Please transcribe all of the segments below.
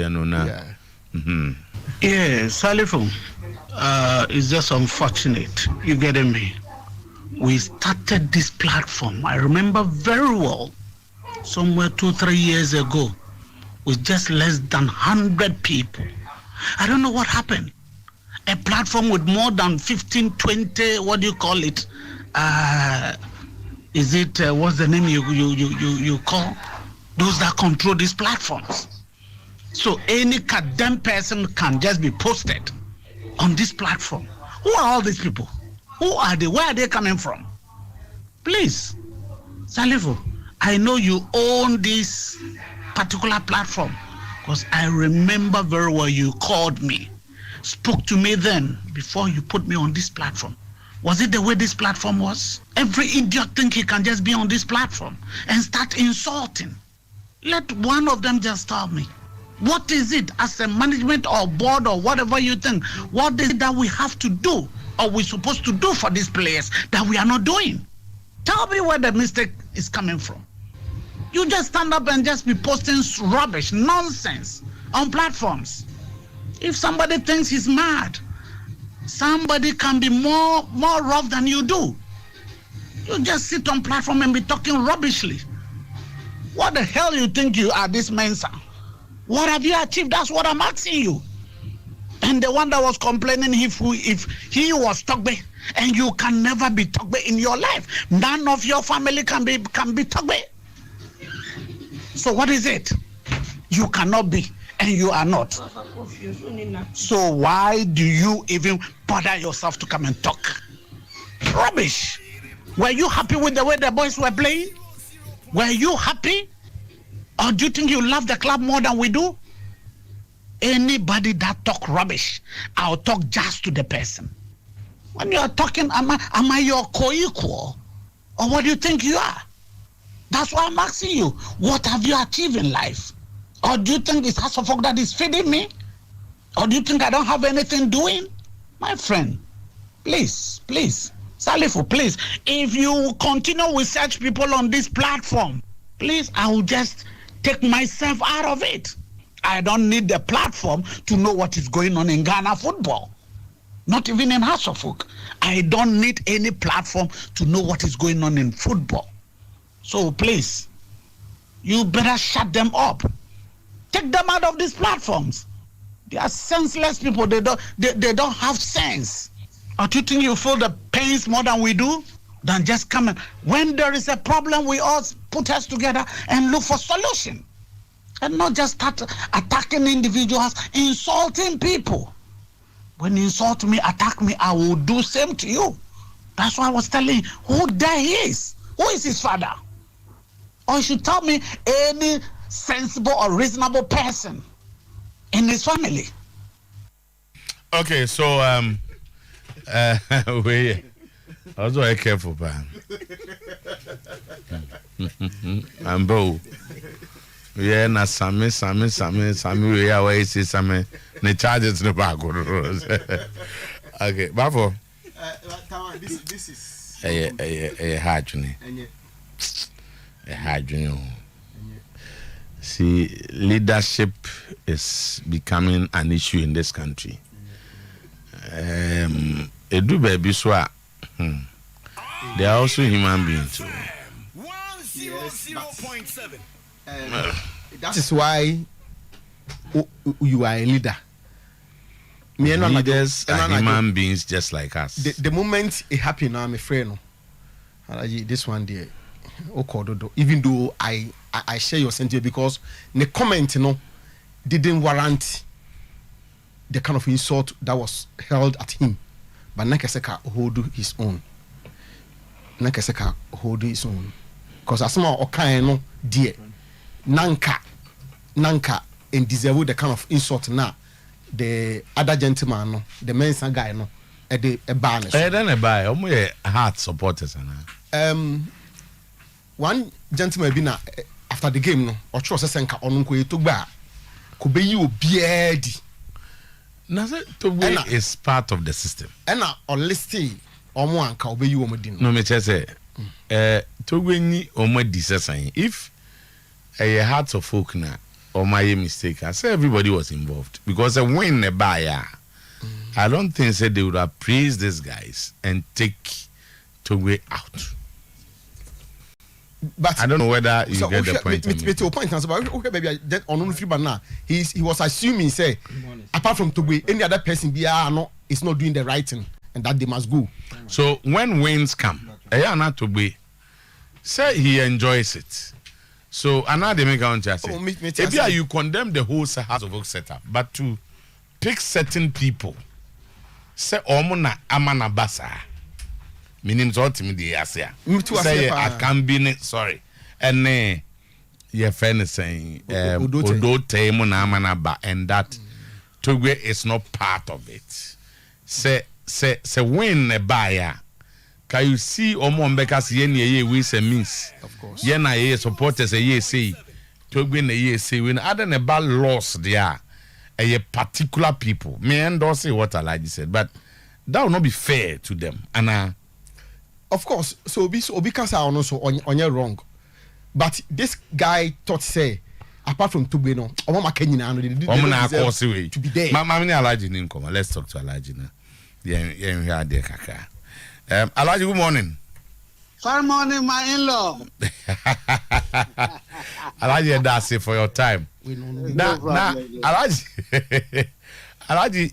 piano now. Yeah. Yeah, Salifu, it's just unfortunate. You getting me? We started this platform, I remember very well, somewhere 2-3 years ago, with just less than 100 people. I don't know what happened. A platform with more than 15, 20, what do you call it? Is it, what's the name you call? Those that control these platforms. So any condemned person can just be posted on this platform. Who are all these people? Who are they? Where are they coming from? Please, Salifu, I know you own this particular platform because I remember very well you called me, spoke to me then before you put me on this platform. Was it the way this platform was? Every idiot think he can just be on this platform and start insulting. Let one of them just tell me. What is it as a management or board or whatever you think? What is it that we have to do or we're supposed to do for these players that we are not doing? Tell me where the mistake is coming from. You just stand up and just be posting rubbish, nonsense on platforms. If somebody thinks he's mad, somebody can be more rough than you do. You just sit on platform and be talking rubbishly. What the hell you think you are, this Mensa? What have you achieved? That's what I'm asking you. And the one that was complaining if he was Togbe, and you can never be Togbe in your life. None of your family can be Togbe. So what is it? You cannot be, and you are not. So why do you even bother yourself to come and talk? Rubbish. Were you happy with the way the boys were playing? Were you happy? Or do you think you love the club more than we do? Anybody that talk rubbish, I'll talk just to the person. When you are talking, am I your co-equal? Or what do you think you are? That's why I'm asking you. What have you achieved in life? Or do you think it's House of Folk that is feeding me? Or do you think I don't have anything doing? My friend, please, Salifu, please, if you continue with such people on this platform, please, I will just take myself out of it. I don't need the platform to know what is going on in Ghana football. Not even in House of Folk. I don't need any platform to know what is going on in football. So please, you better shut them up. Take them out of these platforms. They are senseless people. They don't have sense. Or do you think you feel the pains more than we do? Then just come in. When there is a problem, we all put us together and look for solution. And not just start attacking individuals, insulting people. When you insult me, attack me, I will do same to you. That's why I was telling you who there he is. Who is his father? Or you should tell me any sensible or reasonable person in his family. Okay, so we also very careful, man. I'm both. Yeah, na same. We are way say same. Ne charges no back. Okay, Bafo. This is a hard journey. A hard journey. See, leadership is becoming an issue in this country. Edu baby so they are also human beings too. 100.7. That is why you are a leader. Leaders are human beings just like us. The moment it happened, I'm afraid no. This one there, even though I share your sentiment because the comment didn't warrant the kind of insult that was hurled at him. But Nakaseka hold his own. Because as someone okaino dear Nanka and deserve the kind of insult now. The other gentleman, no, the men's guy, no, at the bar. Then a buy, heart supporters. One gentleman been after the game, no, or trust a senka on to bar. Could be you beardy. Naza is part of the system. And or listy or one can be you no, me say, Togweni or my disassign. If a heart of folk now, or my mistake. I say everybody was involved because a win a buyer. I don't think say they would have praised these guys and take Togbe out. But I don't know whether you get the point. Your point is about okay, baby. That on now he was assuming say apart from Togbe, any other person is not doing the right thing and that they must go. So when wins come, not Togbe say he enjoys it. So another make out say if you condemn the whole House of Oak setup, but to pick certain people, say omuna amana basa. Meaning ultimately say I can be sorry. And your friend is saying Odote muna amana ba and that Togbe is not part of it. Say win a buyer. Can you see Omo Mbeka's ye we say means? Of course. Yena ye supporters a ye say Togbe na ye say when other than about loss there a particular people. Me endorse what Alaji said, but that will not be fair to them. And of course, so Obi can say also on your wrong. But this guy thought say apart from Togbe no, to be there. Let's talk to Alaji now. Yeah, there kaka. Alaji, good morning. Fine morning, my in-law. Alaji, that's it for your time. Now, Alaji,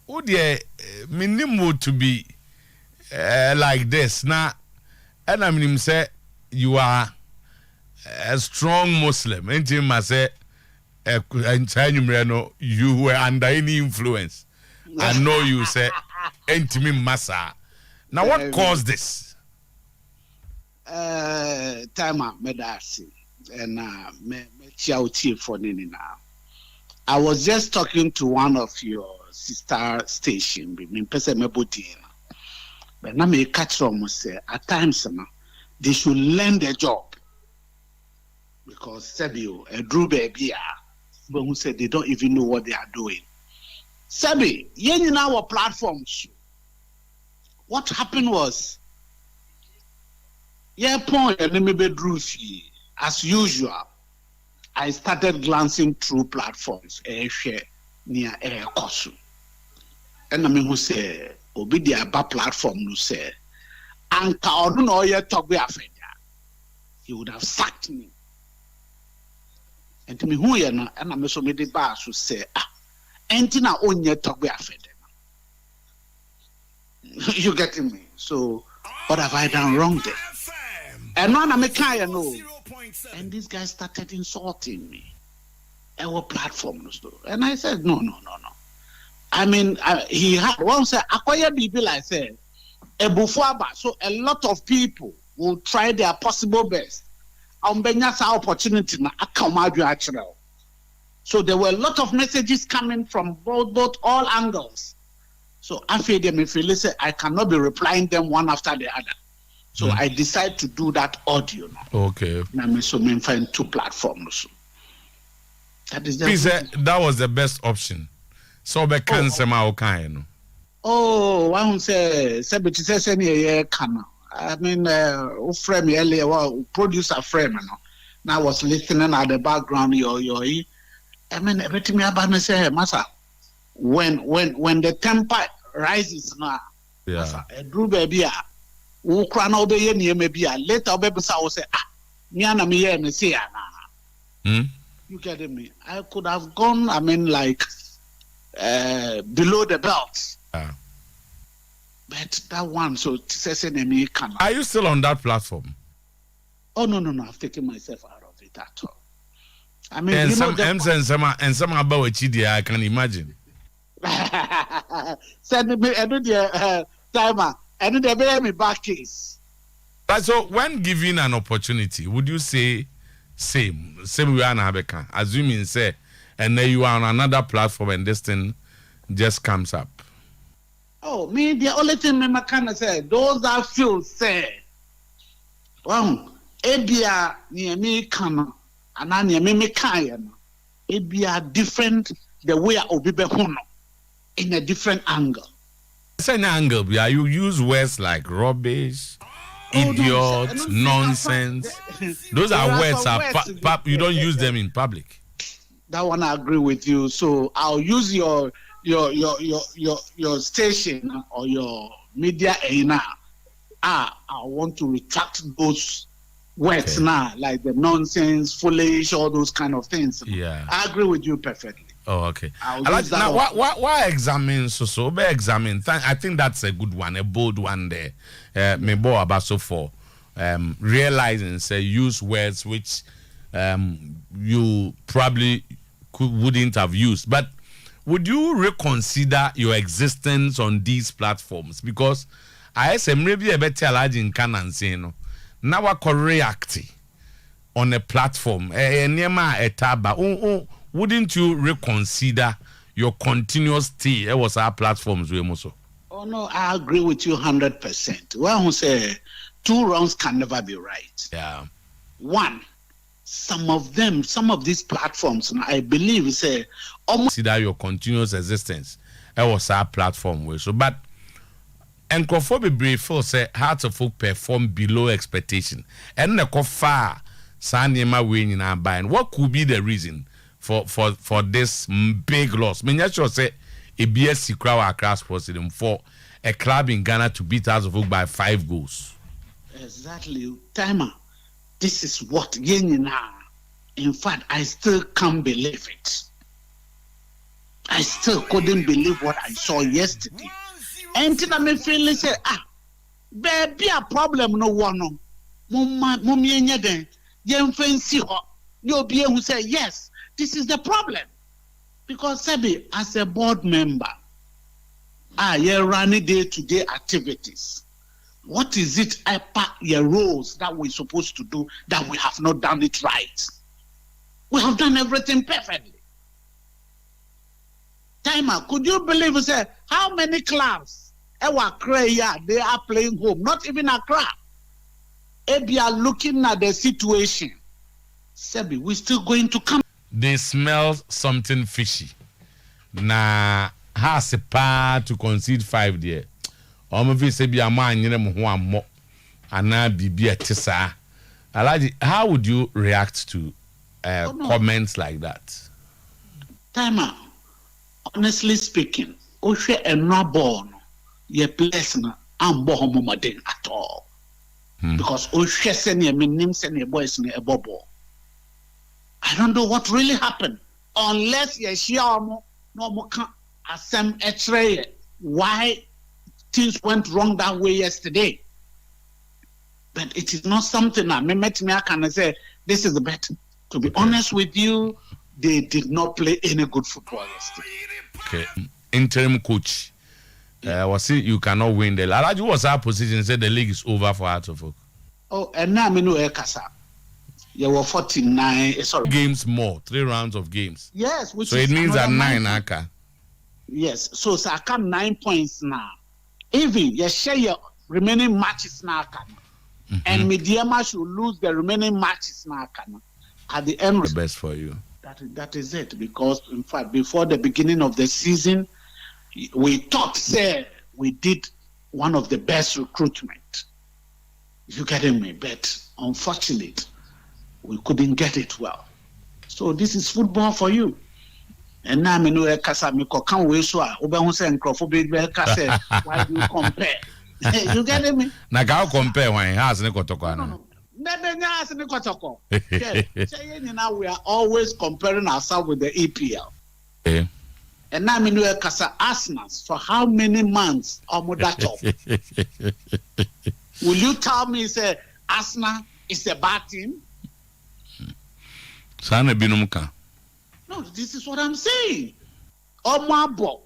would you minimum to be like this? Now, and I mean, say you are a strong Muslim. And him say, you were under any influence. I know you say, intimate massa. Now, what caused this? Timer medasi and me chiauti for nini now. I was just talking to one of your sister station. Me person me body. But now me catch them say at times they should learn their job because Sebio a Drew baby but who said they don't even know what they are doing. Sebi, yen in our platforms. What happened was, point and me bedroom as usual. I started glancing through platforms, share near Kosu. And I mean who say, Obi the Abba platform no say, and I don't know yet talk be afraid. He would have sacked me. And to me who you know, and I'm so many bars who say, Entina onye talk be afraid. You getting me? So what have I done wrong there? And one I'm a kind know. And this guy started insulting me. Our platform, and I said, no. I mean, he had once said, "Akwaya bibi like said, ebufuaba." So a lot of people will try their possible best. Opportunity na akamadu actually. So there were a lot of messages coming from both all angles. So I feel them if you listen, I cannot be replying them one after the other. So I decided to do that audio now. Okay. Now so me find two platforms. That is just that was the best option. So be cancel my kind. Oh, one say any can. I mean frame earlier producer frame now I was listening at the background your I mean everything about me say massa when the temper rises now. Yeah. Drew baby who cry now be near maybe later Obebisa will say me me say You getting me? I could have gone, I mean, like below the belt. But that one, so me can. Are you still on that platform? Oh no! I've taken myself out of it at all. I mean, and some about Chidi, I can imagine. Send me another timer, another me back case. But so when given an opportunity, would you say same way on Abeka, assuming say, and then you are on another platform and this thing just comes up? Oh, me, the only thing me can say, those that feel say, well, ebia near me can, and I near me can, ebia different the way I be in a different angle. It's an angle, yeah. You use words like rubbish, idiot, nonsense. Those are words. You don't use them in public. That one I agree with you. So I'll use your station or your media now. I want to retract those words now, like the nonsense, foolish, all those kind of things. Yeah, I agree with you perfectly. Oh, okay. Now, why examine so examine? I think that's a good one, a bold one there. Maybe about so for realizing, say, use words which you probably wouldn't have used. But would you reconsider your existence on these platforms? Because I say maybe a better large in Canon saying no. Now I can react on a platform. Wouldn't you reconsider your continuous stay? It was our platforms, Oh no, I agree with you 100%. Well, who say 2 wrongs can never be right. Yeah. One, some of these platforms, I believe, say almost consider your continuous existence. It was our platform, but Encrophobia brief say Hearts of Folk perform below expectation, and the far Sanima winning and buying. What could be the reason for this big loss? I mean, you sure say a BSC crowd across president for a club in Ghana to beat Hearts of Folk by 5 goals. Exactly, Timer. This is what Yenina. In fact, I still can't believe it. I still couldn't believe what I saw yesterday. And then I feel say, there be a problem no one. Mummy nyeden, yen fancy ho. You'll be able to say, yes, this is the problem. Because Sebi, as a board member, you're running day-to-day activities. What is it your roles that we're supposed to do that we have not done it right? We have done everything perfectly. Timer, could you believe, say, how many clubs they are playing home? Not even Accra. If you are looking at the situation, Sebi, we're still going to come. They smell something fishy. Na has a power to concede 5 there. How would you react to comments like that? Timer, honestly speaking, Oshe and Rabon, ye place na ambo homomaden at all. Because Oshe send ye minim send ye boys ne ebobo. I don't know what really happened. Unless ye shiamo no mo can asem etre why things went wrong that way yesterday. But it is not something I can say this is the bet. To be honest with you, they did not play any good football yesterday. Okay. Interim coach. Was it you cannot win the Alaji was our position, said the league is over for Hearts of Folk. Oh, and now I know Kasa. You were 49 games more, 3 rounds of games. Yes, which so is it means that 9 Aka. Yes, so I come 9 points now. Even you share your remaining matches now, and Mediama should lose the remaining matches now. At the end, the best for you. That is it. Because in fact, before the beginning of the season, we thought, say, we did one of the best recruitment. You getting me? But unfortunately, we couldn't get it well. So this is football for you. And now I know Kasa Miko can't wait so why do you compare? You getting me? Now how compare when he has no. Now we are always comparing ourselves with the EPL. Okay. And now I know Kasa Arsenal for how many months or that job? Will you tell me say Arsenal is a bad team? No, this is what I'm saying. Almost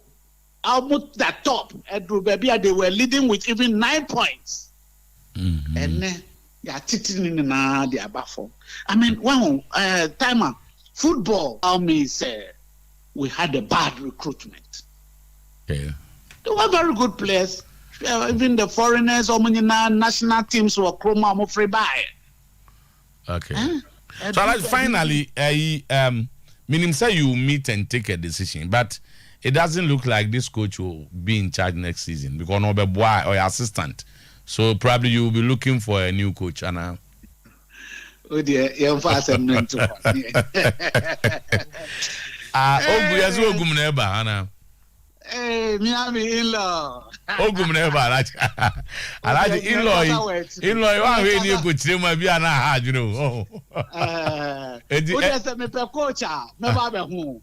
the top. They were leading with even 9 points. And then they are sitting in the above. I mean, Timer, football, we had a bad recruitment. Yeah. They were very good players. Even the foreigners, national teams were free by. Okay. So finally, meaning say you meet and take a decision, but it doesn't look like this coach will be in charge next season because no boy or your assistant. So probably you will be looking for a new coach, Anna. Oh dear, you're fast and not too. Ogum neba, Anna. Hey, Miami in-law. Ogum neba, Alaji in-law, you are really new coach. You might be an hard, you know. Just me per coach, never be home.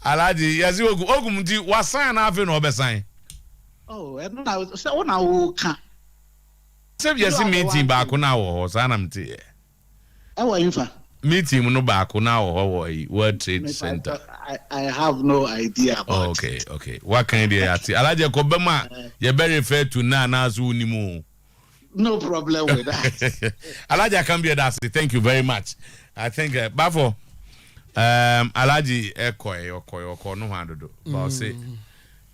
Alaji, yes, Ogum, what sign have you no sign? Oh, and now can. Save yes, meeting back on our Sanamti. How are you, sir? Meeting no back on our World Trade Center. I have no idea about okay. What can you say? Alaja Kobama, you're very fair to Nana Zunimu. No problem with that. Alaja can be a dasty. Thank you very much. I think, Bafo, Alaji Eko no handle. But say,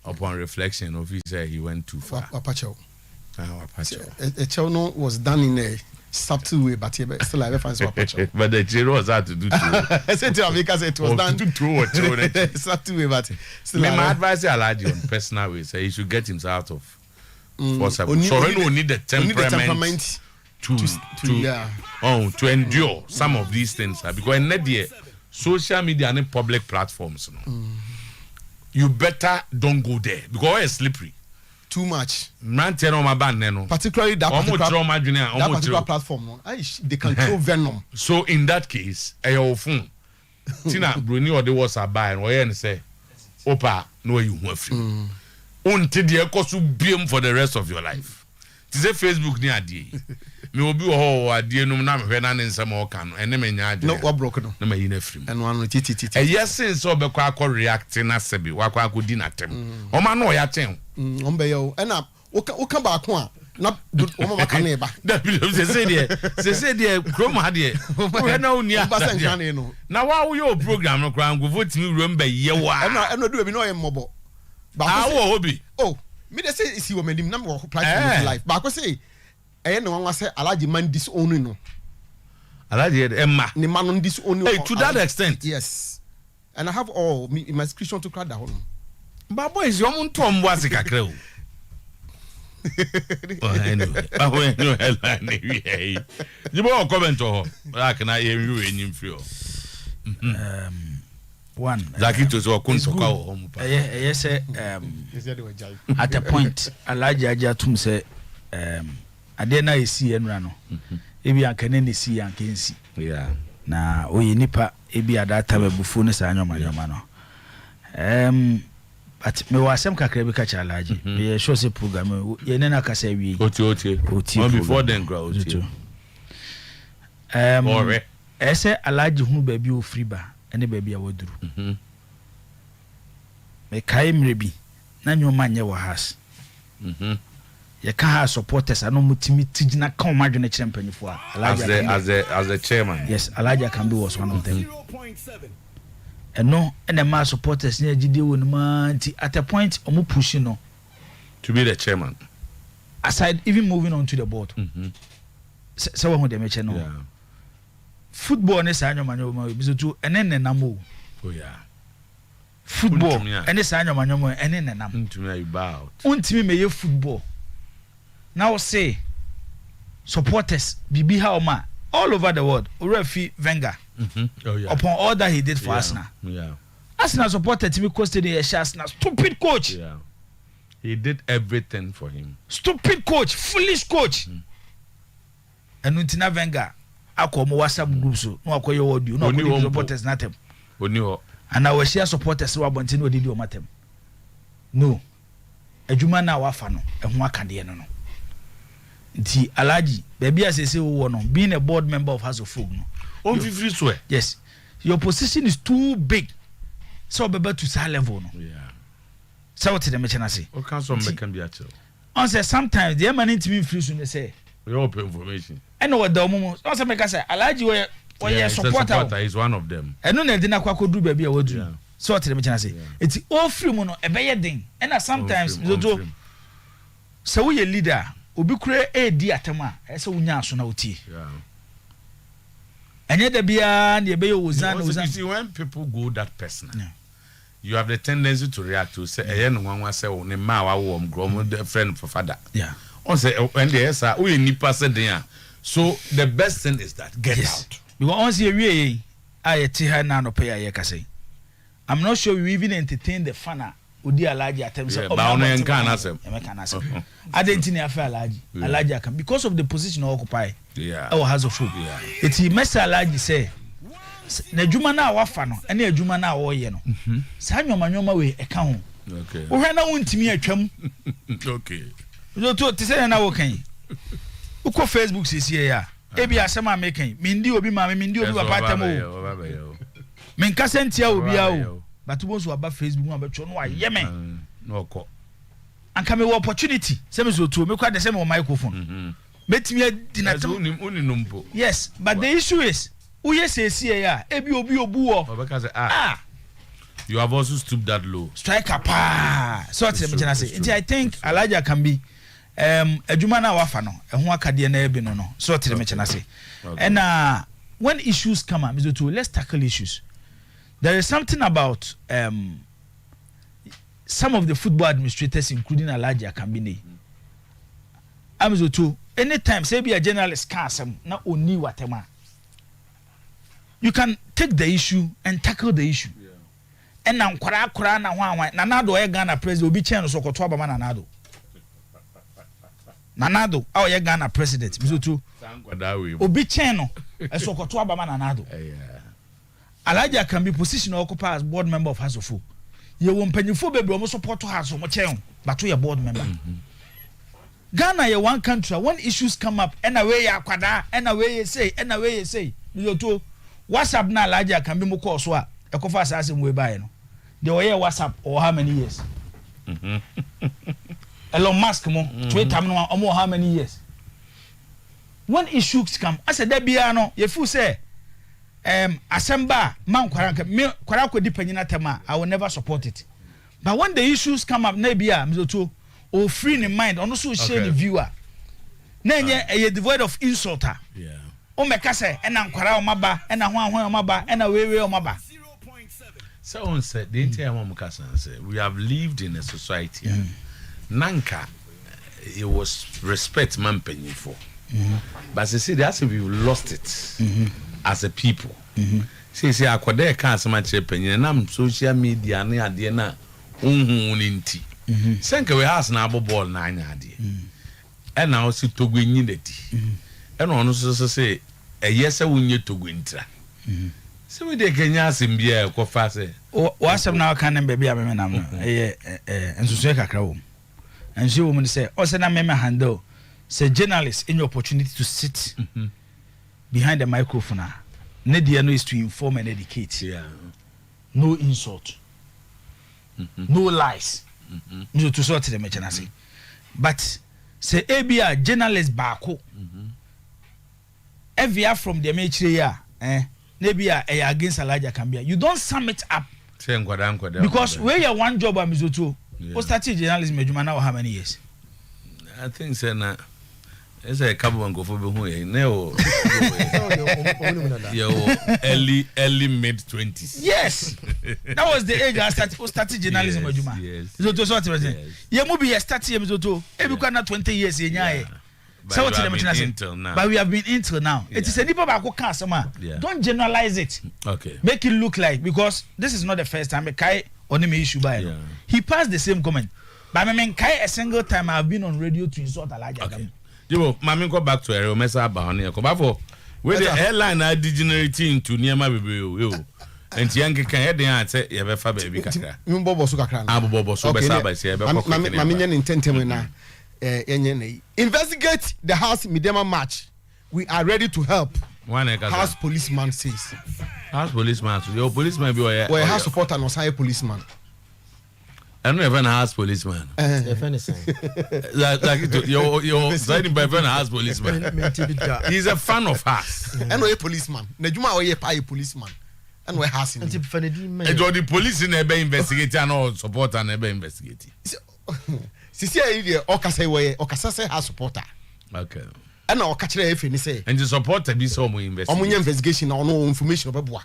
upon reflection, officer, he went too far. Apacho. Echono was done in a subtle way, but still I find so Apacho. But the Chiro was hard to do too. I said to America, it was done to subtle way, but still my advice to Alaji on personal way, say he should get himself out of force. So he need the temperament to endure some of these things because in that social media and public platforms, you better don't go there because it's slippery. Too much. Particularly that particular platform. They can throw venom. So in that case, your phone. Tina Bruni or the was a buy and say, Opa, no you want free. Until the cost will be for the rest of your life. It is a Facebook near D. Me will be a dear no name when I'm in some more can and no what broken no me in free. And one with it. A yes, since so be quite reacting as Sebi, what could dinner them. O man, no, ya tem. Ombeyo, and up, come back one. Not good, Oma neighbor. They said, dear, Chroma, dear. No, near Basan. Now, why your program no crown go vote me remember ye I'm not doing no mobile. But our hobby. Oh, me they say is you made him number of life. But I say, I know one say, Alaji man disowning no. Alaji Emma, the man on disowning. Hey, to that extent, yes. And I have all my description to crowd down. But boys, your own Tom was a crow. Anyway, you won't comment to her, but I can hear you in your feel. One, Zakito so couldn't call home. Yes, at a point, Elijah Jatum said, I didn't see and rano. If you can see and can see. Yeah. Now, we nipa, ebi at that time a buffoonist and your mano. But me was some kakrebi catch Alaji. Me show se program. Ye nena kase wi. Oti. Before then grow. Ese Alaji hu baby o free ba. Ene baby a woduru. Me kai mrebi. Na nyoma nye wa has. Ye can have supporters ano mutimi tijina kan madwene kire mpanyifo a. As the chairman. Yes, Alaji can be was one of them. And no, and the mass supporters near GD man at a point omu pushing no to be the chairman. Aside even moving on to the board. So what they mention no. Football is anyo manyo bizutu ene namo. Oh yeah. Football ene sanyo manyo ene nam. Untimi about. Untimi meye football. Now say supporters bibi how ma all over the world. Referee Wenger. Oh, yeah. Upon all that he did for Arsenal. Yeah. Arsenal supported him costed a Arsenal. Stupid coach. Yeah. He did everything for him. Stupid coach, foolish coach. And Untina Wenger, I call my WhatsApp group so no call your audio. No call supporters natem. And our share supporters who are wanting to do matem. No. A Juma na wafano, and who can the no. Nti Alaji, baby as I say being a board member of House of Folk no. Yes, your position is too big. So be to that level no. Yeah. So what the mention I say? O can some can be at all. On say sometimes the man to be free soon they say. We open information. I know what the moment. Also make I say Alaji we supporter is one of them. And no na dey na kwa do baby a wo do. So what the mention I say? It's all free mo no e be yedin. And sometimes so we a leader obi kure di atema e say unya aso na oti. Yeah. And yet, the beer, the baby was you see, when people go that personal, you have the tendency to react to say no one say on a ma wa friend for father. Yeah. On say when the yes we nipa said there. So the best thing is that get out. Because once you really I her na no pay ya kase. I'm not sure we even entertain the fana odi alaji attempts of I didn't afa alaji can because of the position occupy. Yeah. Our house of food. Yeah. It's messa alaji say na adwuma na wafa no ene adwuma na wo ye no. Sa nyoma we e ka ho. Okay. Wo hwe na wontimi atwam. Okay. So to say na wo kan. Uko Facebook sisi ya. Ebi asema mekan. Mindi obi ma mindi obi papa tamo. Men kasentia obi a o. But won't so about Facebook and about no yemen. No call. And come a opportunity. Same as to make quite the same on microphone. Met me dinner. Yes, but the issue is who say ebi obi obuo. You have also stooped that low. Strike a pa. So I think Elijah can be adwuma na wafa no ehun akade na ebi no so tire me chena say. And when issues come up, let's tackle issues. There is something about some of the football administrators, including Elijah Kambine. Amizoto, anytime say be a journalist can na oni whatever. You can take the issue and tackle the issue. Yeah. And now kwara na hwan nanado e Ghana president obi chen so koto abama nanado aw ye Ghana president Mizoto obi chen no e so koto abama nanado. Elijah can be positioned occupy as board member of House of Folk. You won't pay for baby almost support to House of Mochen, but we are board member. Ghana, you one country, when issues come up, and away ya kwada, and away you say, you to WhatsApp na Elijah can be more course what a coffee assassin way by no. They were WhatsApp or how many years? Elon Musk mo, Twitter or more how many years? When issues come, I said, Debiano, you fool say. Asemba man kwara ko dipanyina tema I will never support it. But when the issues come up nebia Mizoto or free in mind on also share the viewer. Nenye a devoid of insulter. Yeah. O meka say ena kwara o maba ena hwan o maba ena wewe o maba. Someone said the entire Mamukasa said we have lived in a society. Nanka it was respect man penny for. But you see that's if we've lost it. As a people. See akwade ka asema kire penyin na social media na ade na nti. Senke we house na abobol na anya ade. E na o si togwenyi dati. E no no so say eyese wonye togwentira. Se we de Kenya asimbia ko fa say o asem na ka na be bia me nam no ensusu kakra wo. Ensu wo mu say o se na me handle say journalists any opportunity to sit behind the microphone. Nedia no is to inform and educate. Yeah. No insult. No lies. No to sort the mechanasi. But say ABA journalist bako. Every from the media, maybe against Elijah Kambia. You don't sum it up. Because where you one job at Mizoto, what's that journalism now how many years? I think so na. It's a couple of go early mid 20s. Yes, that was the age I started journalism. Yes. So to sort of you maybe you started to every 20 years in so but we have been until now. It is a deeper customer. Don't generalize it. Okay. Make it look like because this is not the first time a Kai on the issue by he passed the same comment. But I mean Kai a single time I've been on radio to insult Elijah. Okay. You mami go back to a mesa about here. Come for where the airline are degenerating to near my baby. And young can head there say you have a baby kakra. Mbobo so kakra. Abobo so besa by say mami nyen intente na investigate the house Midema match. We are ready to help. House policeman says. House policeman. Your policeman be or house supporter no say policeman. I don't even house policeman. Like your signing by friend house policeman. He's a fan of us. And we a policeman. Nejuma we a policeman. And we house. And the police in ebe investigate and all support and ebe investigate. Sisi idea okase we okasa say house supporter. Okay. And na okachire efe ni say. And the supporter be so mo investigate. Omunye investigation na no information obeboa.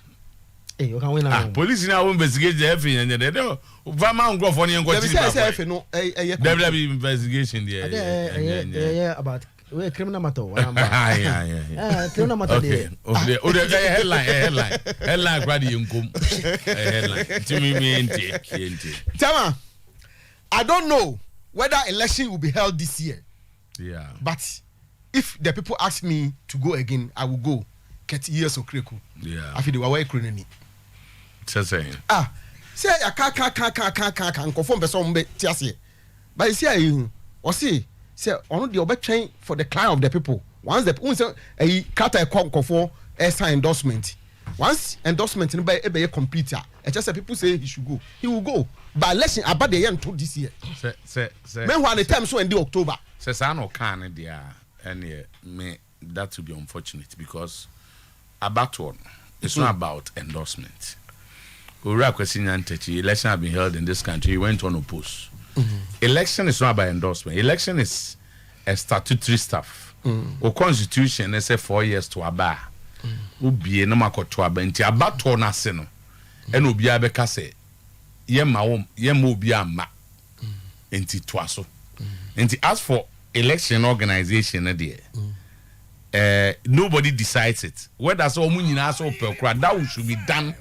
you can win now. Police now investigate the F and they do. Vama go for any question. No, investigation yeah, about criminal matter. Criminal matter. Okay. Headline. Grady Yunkum. Headline. Tama, I don't know whether election will be held this year. Yeah. But if the people ask me to go again, I will go. Get years of Kreku. Yeah. I feel they were way Just saying. Say I can't conform the song tiasi. But you see you or see say on the obey train for the client of the people. Once the people a cut a conco for sign endorsement. Once endorsement in by a completer, and just people say he should go, he will go. But election about the end to this year. Meanwhile, the time so in the October. Says I know can there and me that would be unfortunate because about one it's not about endorsement. Election have been held in this country. He went on oppose. Election is not about endorsement. Election is a statutory stuff. Or constitution is 4 years to aba. Ubi no mako to aba. Nti abato na se no. Eno obi abeka se yema obi ama. Nti twaso. Nti as for election organization nobody decides it. Whether so nyina so pelkra that should be done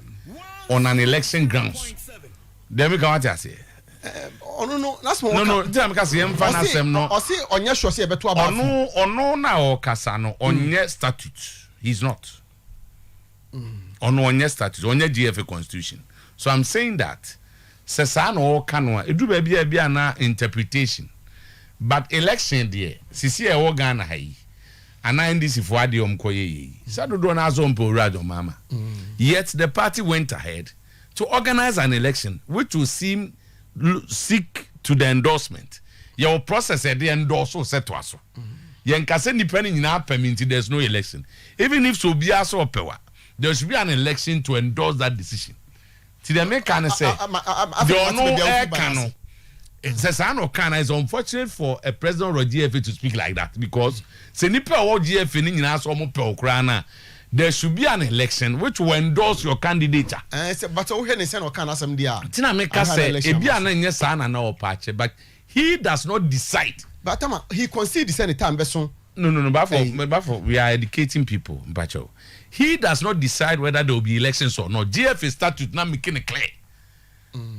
on an election grounds. Then we can what I say. No, that's more. No. Them because yem fa na sem no. O see onye sure say beto aba. Ono na o kasa no onye statute. He's not. Ono onye statute, onye GFA constitution. So I'm saying that sesa no kanwa edu ba bia na interpretation. But election there, sisi e wo Ghana hai. Ana NDC for ade omkoye. Sadodo na azo mpo radio mama. Yet the party went ahead to organize an election which will seek to the endorsement. Your process at the endorse set to us. Yen kase depending in our permit, there's no election. Even if so be also power, there should be an election to endorse that decision. See the make can say there are no air cano. It's unfortunate for a president or GFA to speak like that because Senipa or GFA in Asomopel there should be an election which will endorse your candidate. But Tina make us say but he does not decide. But he concedes any time. No. But we are educating people. He does not decide whether there will be elections or not. GFA statute now making it clear.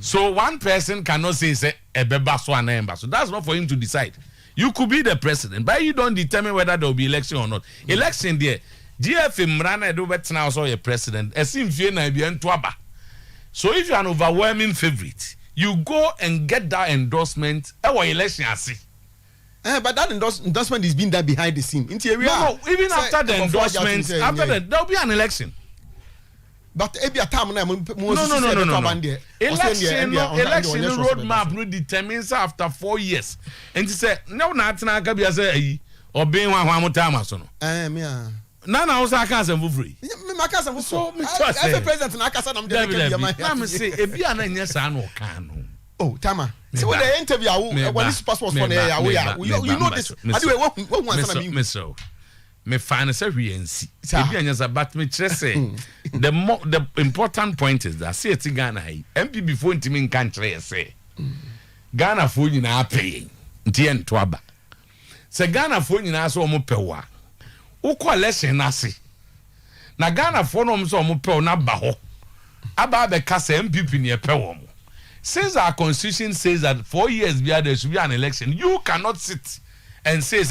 So one person cannot say so that's not for him to decide. You could be the president, but you don't determine whether there will be election or not. Election there, GFA Mrana do better now also a president. So if you're an overwhelming favorite, you go and get that endorsement. Election I see. But that endorsement is being done behind the scene. No, even after the endorsement, there'll be an election. But every time no. Election roadmap no determines after 4 years. And he said, no, not na kabia say or being one time so no. Nana also can't say free. So every president na kasa na I'm say e bia na nya sa no kan no. Oh, Tama. So when the interview when this passport for you know this. Mr. Me find say we nsi ebi anya but me kire say the important point is that see it Ghana hi MP before ntimi nkan kire say Ghana fo nyina pay nti ento aba say Ghana fo nyina so omo pewa ukọ election na se na Ghana fo no so omo pew na ba ho aba be ka say MPP ne pewo mo since our constitution says that 4 years there should be an election. You cannot sit and say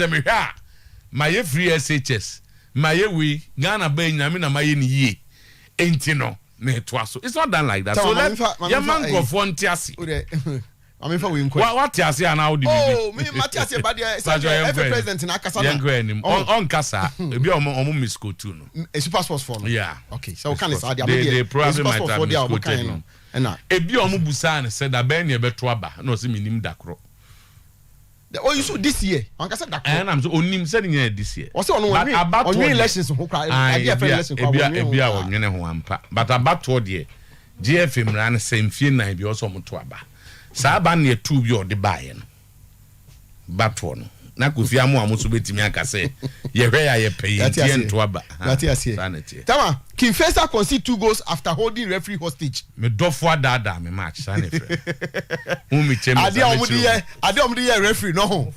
my free SHS, my we Ghana bay na my ye entino me twaso. It's not done like that. So let your man go for Tiasi. I mean, for we what Tiasi and how do you? Oh, me Matias, but every president in Akasa on Kasa, be on Miss Cotuno. It's passport for yeah. Okay, so can they probably might have misquoted. And Ebi Omubusan said that Ben Yebetwaba, no, see me name Dakro. Oh, you saw this year. And I'm so only saying this year. Also, about elections, but about 2 years, GFM ran the same fear, and be also Mutuaba. Saban near 2 years the buy-in. But one, na Kofi amu amuso betimi aka say ye hwe ya ye pay nto aba sanity tama Kinfesa conceded 2 goals after holding referee hostage me dofo adada me match sanity mi chemi ade omudi ye referee no ho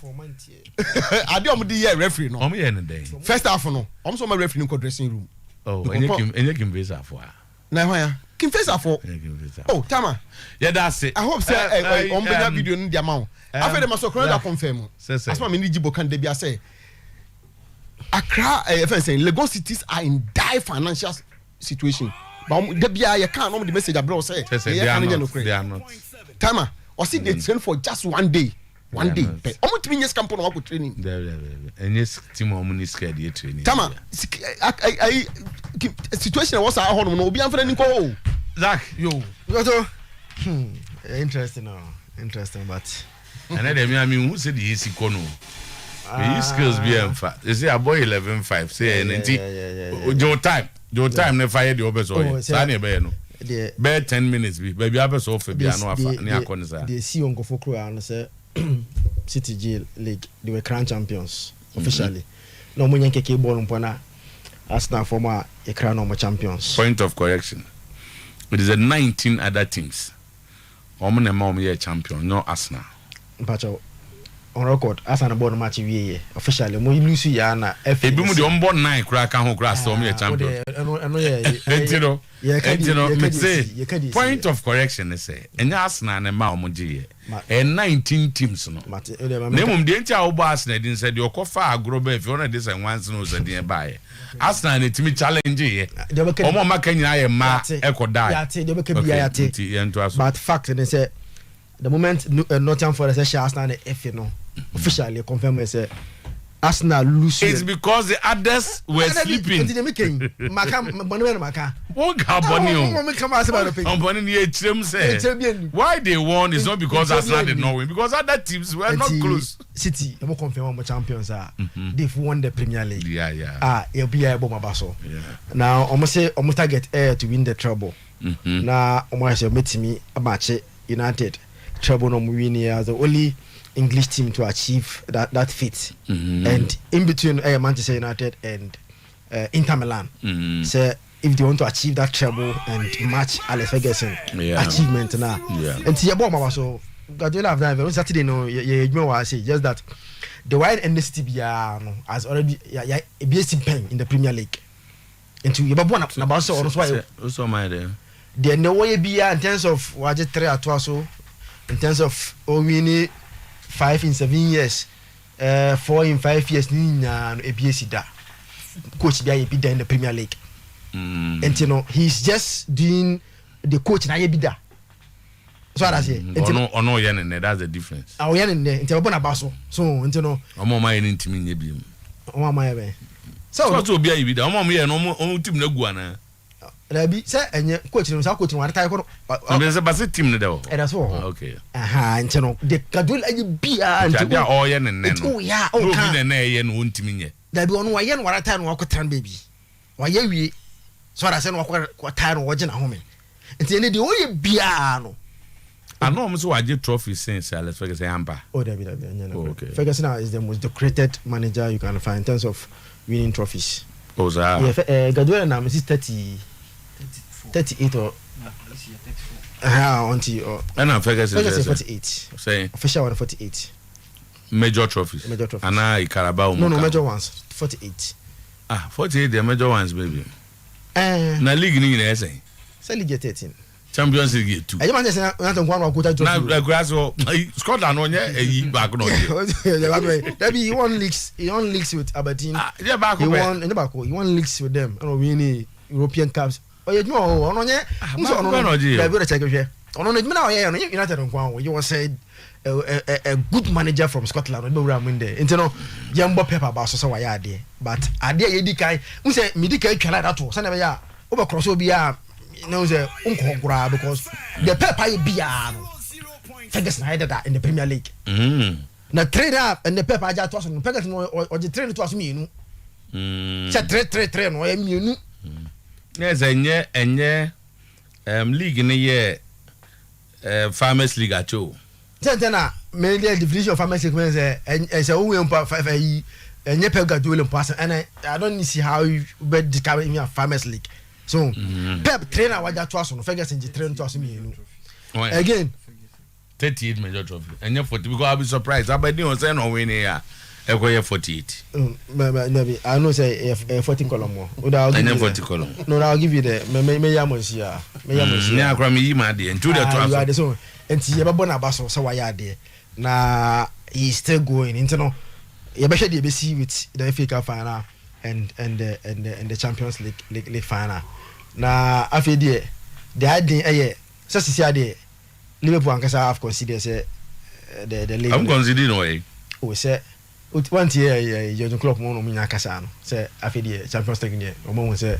ade omudi ye referee no omo ye ne dey first half no omo so ma referee no dressing room enye Kinfesa afo na ho ya Kinfesa afo oh tama yeah that's it I hope say on better video no dia ma after dem so correct confirm asma me ni jibo kan de bia say Accra Lagos cities are in dire financial situation but de bia you can no the message abroad say they are not tama or see they train for just one day omo timi yes camp no work training enye team omo ni scared ye training tama situation was our home no obi amfere ni ko Zach yo interesting but and then I mean who said the AC kono me skills be emfa they say a boy 11-5 say anything your time ne fire the obes oye sa na be no be 10 minutes be baby abes off be no afa ne akoni sa they see on go kro an say City G League they were crown champions officially no mo nyanke ke ball mpona Arsenal former a crown no champions. Point of correction, it is a 19 other teams omo na ma omo ye champion no Arsenal but on record Arsenal born match we officially mo lose ya na FA ebi mu de on born 9 kra ka ho kra so omo ye champion eno ye entino me say point of correction is say enya Arsenal na ma omo je ye 19 teams no na mum de ntia obo Arsenal din say de okofa agro ba if you want this and once no say din ba ye Arsenal na timi challenge ye omo maka nyina ye ma ekoda ya te de be ka bia ya te but fact they say the moment Nottingham Forest say Arsenal na FA no officially confirm say Arsenal lose. It's because the others were sleeping. Why they won is not because Arsenal did not win, because other teams were not close. City, they confirm champions are. They've won the Premier League. Yeah. It'll be a bomb basso. Now, almost target air to win the treble. Now, almost meet me a match United treble no win here the only English team to achieve that feat. And in between Manchester United and Inter Milan. So if they want to achieve that treble and match Alex Ferguson achievement now. And see about so Guardiola have done Saturday no you say just that the wide NST has already a BSC pen in the Premier League. And to you about so also my there. There no way be in terms of what 3 at so in terms of winning 5 in 7 years, 4 in 5 years, a BSC da. Coach be there in the Premier League. And you know, he's just doing the coach na da. So I say. No, that's the difference. Oh, yeah, until Bonabaso. So, you know, I'm my intimate beam. Oh, my. So, what will be a video? I'm on team no guana. Rabi say enye coach no sa coach one time ko there's a basic team no there. That's all. Okay. Nti no the Guardiola bia nti dia all ye ne no. Oh yeah, oh kan. No bi na ye no ntimi nye. Da bi ono wa ye no one time no akotan baby. Wa ye wi so ra say no akotan no woje na home. Nti ene de o ye bia no. Ano mo so waje trophy since Alex Ferguson ampa. Oh da bi okay. Ferguson is the most decorated manager you can find in terms of winning trophies. Oh za. Yeah, Guardiola na 38 or until and Ferguson 48. Say official one 48. Major trophies. And I Carabao. No, major ones 48. 48 the major ones baby. Na league ni na say. Say league 13. Champions League 2. I just say na don't go go to. Na grass Scotland on here back no there. That be he won leagues with Aberdeen. Yeah back he won leagues with them. And win European Cups. Oh, you know, on ye. United you was said a good manager from Scotland. No ram in there. You know, Yambo Pepper Basso so why there. But idea Yedikai, who said Midika Caladato, Sanabia, over Crossobia, knows a uncle because the Pepper Biano. Ferguson had that in the Premier League. Now trade up and the Pepper just was on Ferguson or the train to us me, you know. Train, or you. Yes, enye league in a year Farmers League at all. Tena mainly the definition of farmers league means as a woman for 5 years. And you pay Gadul person, and I don't see how you bet the me a farmers league. So Pep trainer what that was on Ferguson train to us me. Again 38 major trophy. And you're 40 because I'll be surprised. I bet you say no win here. I go 48. Maybe I know say 14 column more. And 40 column. No, I'll give you the me yamos here. Me yamos here. Yeah, crami you mad and to the you are the so and see about Bonabaso so why are there. Now he's still going into no. You better the BC with the FA Cup final and the Champions League final. Now after the idea so see there Liverpool and Casa have considered say the league. I'm considering way. Oh say one year Jurgen Klopp mo no minya Casa no say after the Champions League there omo say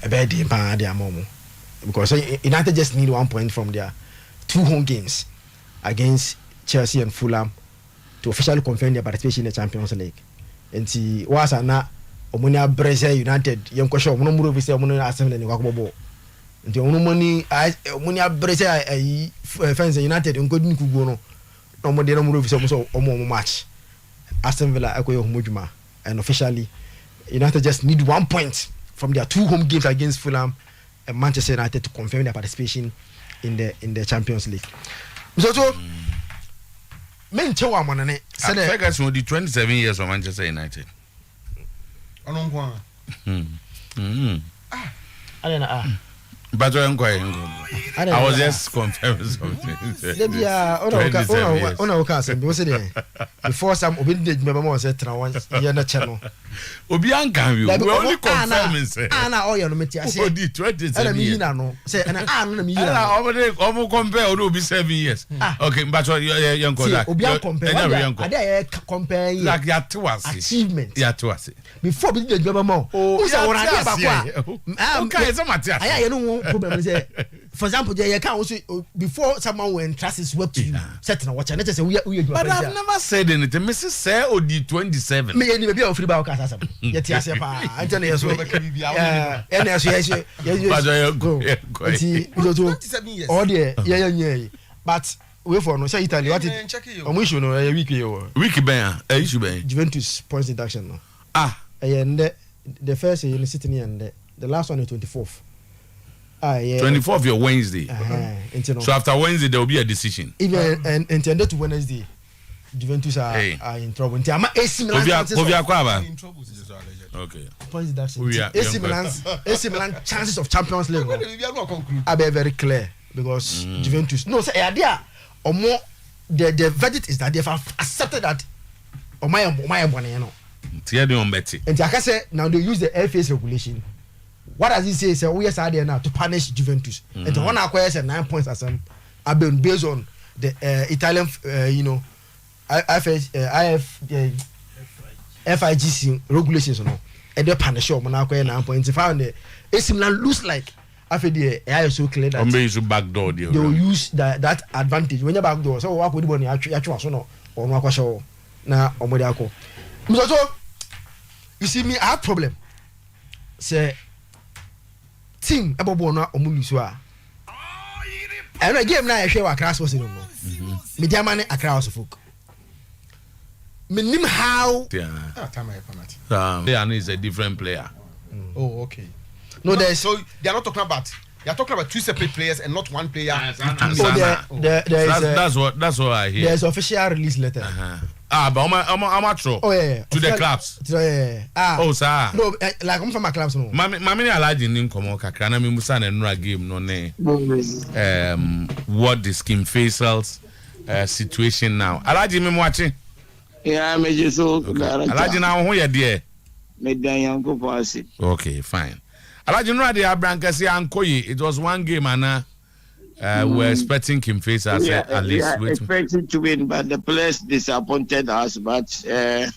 a bad day pa there momo because United just need 1 point from their 2 home games against Chelsea and Fulham to officially confirm their participation in the Champions League. And see, was na Omonia Brazil United, young question, Mono Vista, Mono Assembly, and Wakobo. And the only money, Omonia Brazil, fans United, and couldn't go no more than Omo match. Aston Villa, Akoyo Mujuma, and officially, United just need 1 point from their 2 home games against Fulham and Manchester United to confirm their participation in the Champions League. So, men chewa monane said Ferguson the 27 years of Manchester United. But I was just confirming something. Before some obedient member said channel. Obianka, we only confirming say. Anna Oya no metia say. Oh, the 27 years. Say and almost compare or be 7 years. Okay, but young Obian compare like Yatuas achievement. Yatuas. Before be the member. Who say what okay, it's a matter. I know problem is for example you can also before someone will entrust his work to you certain watch and say we but I've never said anything Mrs. say o di 27 me any be o free ba o kasa sam yet ya say pa ante na yeso go 27 years all there yeah but we for no say Italy what omo issue no week ben issue ben Juventus points deduction no and the first you sitting and the last one is 24th. 24th your Wednesday. So after Wednesday there will be a decision. Even intended to Wednesday, Juventus are in trouble. Okay. AC Milan chances of Champions League are very clear because Juventus. No, say idea or more. The verdict is that they have accepted that. Oh my, you know. And I can say now they use the FA's regulation. What does he say? Say we are there now to punish Juventus. And the one acquires 9 points as been based on the Italian, FIGC regulations, and they punish them. Now acquire 9 points. If I found AC Milan lose like after the AI so clear that backdoor they will use that advantage when you backdoor. So what would you actually no or no question na omodiako. So you see me I have problem. Say team ebobo na omulusu a and game na I share Accra was no media man Accra was folk menim how Leon is a different player. Oh okay. No, so they are not talking about. They are talking about 2 separate players and not one player. That's what I hear. There's official release letter. But I'm true. Oh yeah. To the clubs. Oh sir. No, like I'm from my clubs no. Mami alaji nim komo kakra na me musa na nura game no ne. What the scheme facials situation now. Alaji me watching. Yeah, me just so. Alaji na ho ye de. Me dan yanko pass. Okay, fine. Alaji nura de abrankasi ankoyi. It was one game and we're expecting Kim Face at least. We expecting to win, but the players disappointed us. But to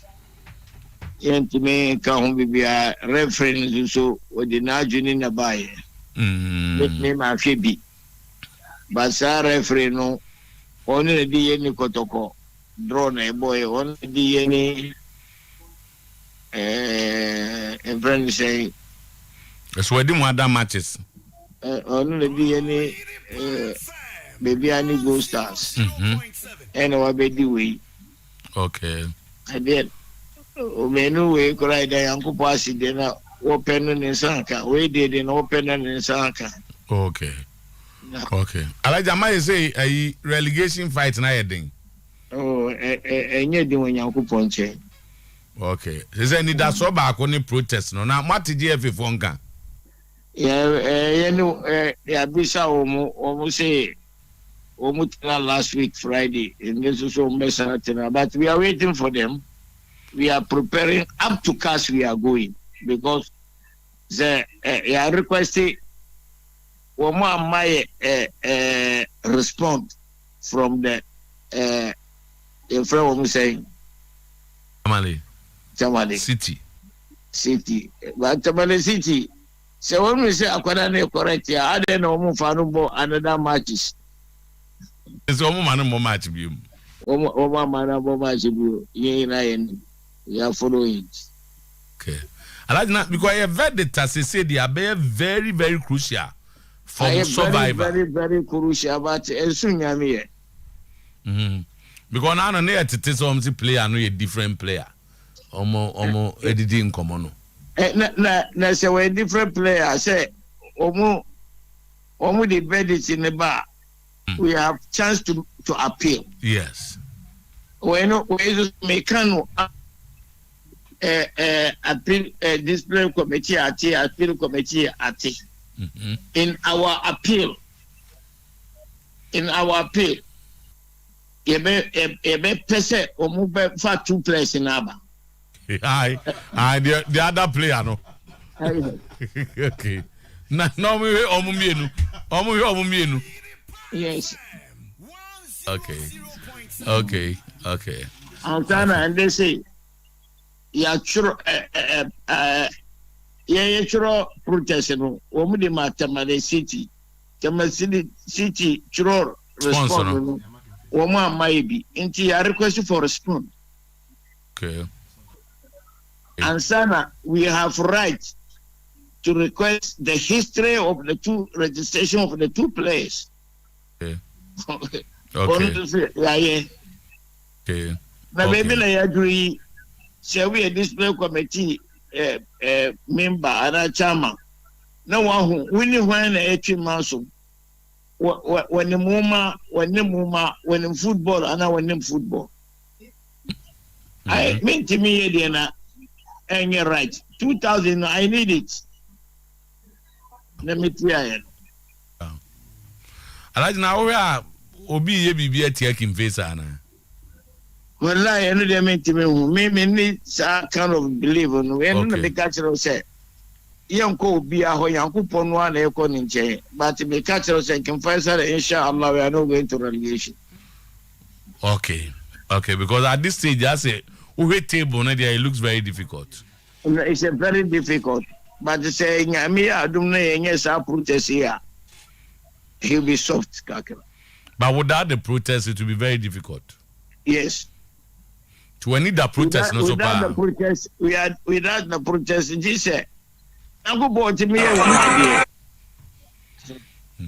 me, can be a reference so we did not join in the buy. With me, my baby. But sir, referee no only the any kotoko draw na boy only the any and friend say. So we didn't want that matches. Only the any baby ani Gold Stars. And our baby we. Okay. And then menu we cry the uncle passy then open in Sanka. We did in open in Sanka. Okay. Okay. Alajama say a relegation fight na heading. Oh, and you doing Uncle Ponche. Okay. Is there any that so back on the protest? No, now what did you have if one can? Yeah, you know, Bisa almost say almost last week Friday, and this is so mess but we are waiting for them. We are preparing up to cast we are going because the requesting one more my respond from the in front of saying Tamale City but Tamale City so when we say Akwadane correct here I don't know for another matches it's almost more match view match view you are following it. Okay. I like that because I heard the taxi say they are very, very crucial for survivor. Very, very crucial, but soon I'm here. Because now they are to some player, no a different player. Omo editing common. Na say we different player. I say omo the bed is in the bar. We have chance to appeal. Yes. When we mechano. Appeal discipline committee appeal committee in our appeal ebe pese omube for 2 players in aba the other player no okay no me omumienu yes okay and they say churo protest no wo de Tamale City churo respond no wo ma maybe inti ya request for respond okay and sana we have right to request the history of the two registration of the two players okay na baby na ya agree. Shall we a display committee member and chairman? No one who winning when a maso when the muma when in football and I when in football. I mean to me Diana and you're right. 2000 I need it. Let me try. I like now we are obi bibi taking face ana. Well, I know they meant to me need kind of believe on when the cultural say, young co be a young coupon one aircon in chain, but the cultural say, confess that inshallah we are not going to relegation. Okay, because at this stage, I say, we table, it looks very difficult. It's a very difficult, but saying, I don't know, yes, I protest here. He'll be soft, Kakela. But without the protest, it will be very difficult. Yes. To any the protest, no so without the protest, without the protest, this I'm going to me.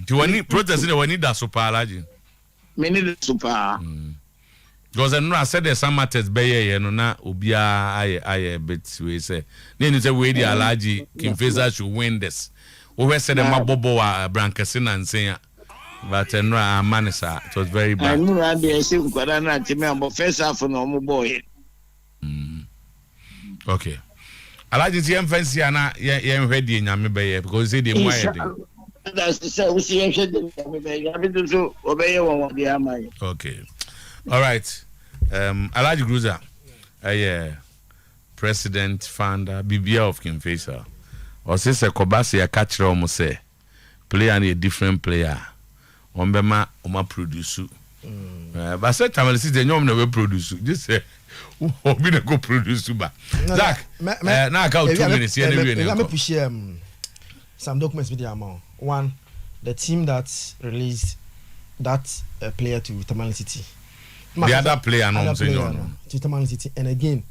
To any protest, we need that super large. Many the super. Because I said there's some matters by ye, no, na ubia I bet we say. Then you say we the allergy, Kimfeza should win this. We said the Mabobo Brancasin and saying. But Manisa, it was very bad. I knew I'd be a simple Quadana to me about first half of no boy. Okay. I like to see him fancy and I am ready in Yammy because they didn't mind. That's the same. We see him to obey one the Amai. Okay. All right. I like Gruza, president, founder, BBA of Kimfesa. Or since a Kobasi, a catcher almost say, player and a different player. Ombema oma produce. But say Tamale City nyom na we produce. Just say obi na go produce ba. Zach. Na ka 2 minutes here na we na. Let me push some documents with the amount. One, the team that released that player to Tamale City. The other player no say no. To Tamale City, and again,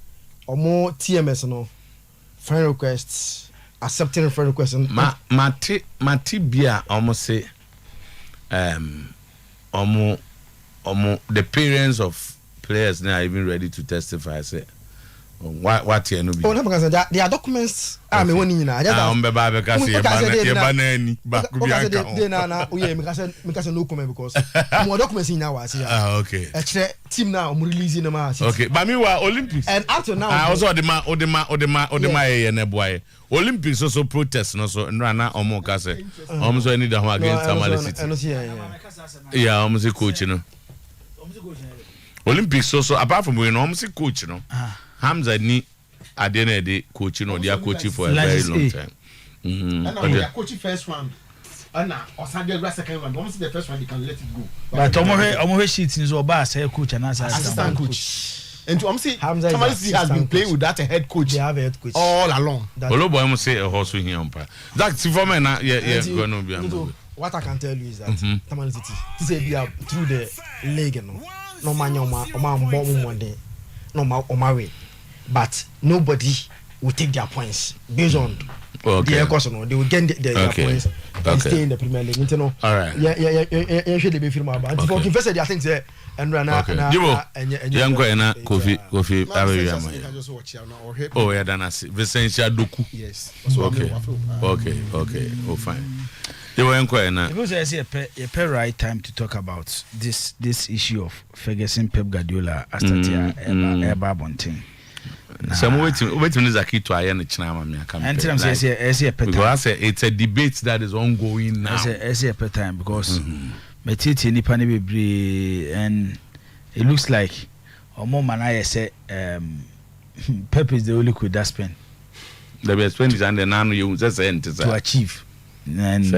or more TMS no friend requests, accepting friend requests. Mati bia almost say the parents of players now are even ready to testify. Say, what here no be? Oh, no, because there are documents. I mean, when you know, because you banana back no comment because more documents in now. Okay. Team now releasing them. Okay, but meanwhile Olympics and after now also Odema boy. Olympics also protest no so nrana omo ka say so need them against Tamale. Yeah, almost coach no. Olympics also apart from we almost coach no. Hamza ni adene de coaching or they are coaching for a very long time. And they are coaching first one. And Osage second one. Once the first one, they can let it go. But Omohe sheets is Oba say coach and assistant coach. And to Hamza has been playing with that head coach. They have a head coach all along. Olobo I must say a horse here umpire. That's for me na going to be. What I can tell you is that Tamale City say we are through the league no man one day no my way. But nobody will take their points based on their course. No, they will get their points and stay in the Premier League. You know, all right. Yeah. Should they be film about? But for first, I think say and run out. Young Koena, Kofi. Oh, yeah, Danasi. Vicentia Duku. Yes. Okay. Oh, fine. You were Koena. Because I see a right time to talk about this issue of Ferguson, Pep Guardiola, Astatia, Eba Bonting. Some waiting is a key to Ian Chinama. Because it's a debate that is ongoing now. I see a per time because Metiti Nipani be and it looks like or more man I say Pep is the only could that spend. The best spend is under nano you just to achieve. And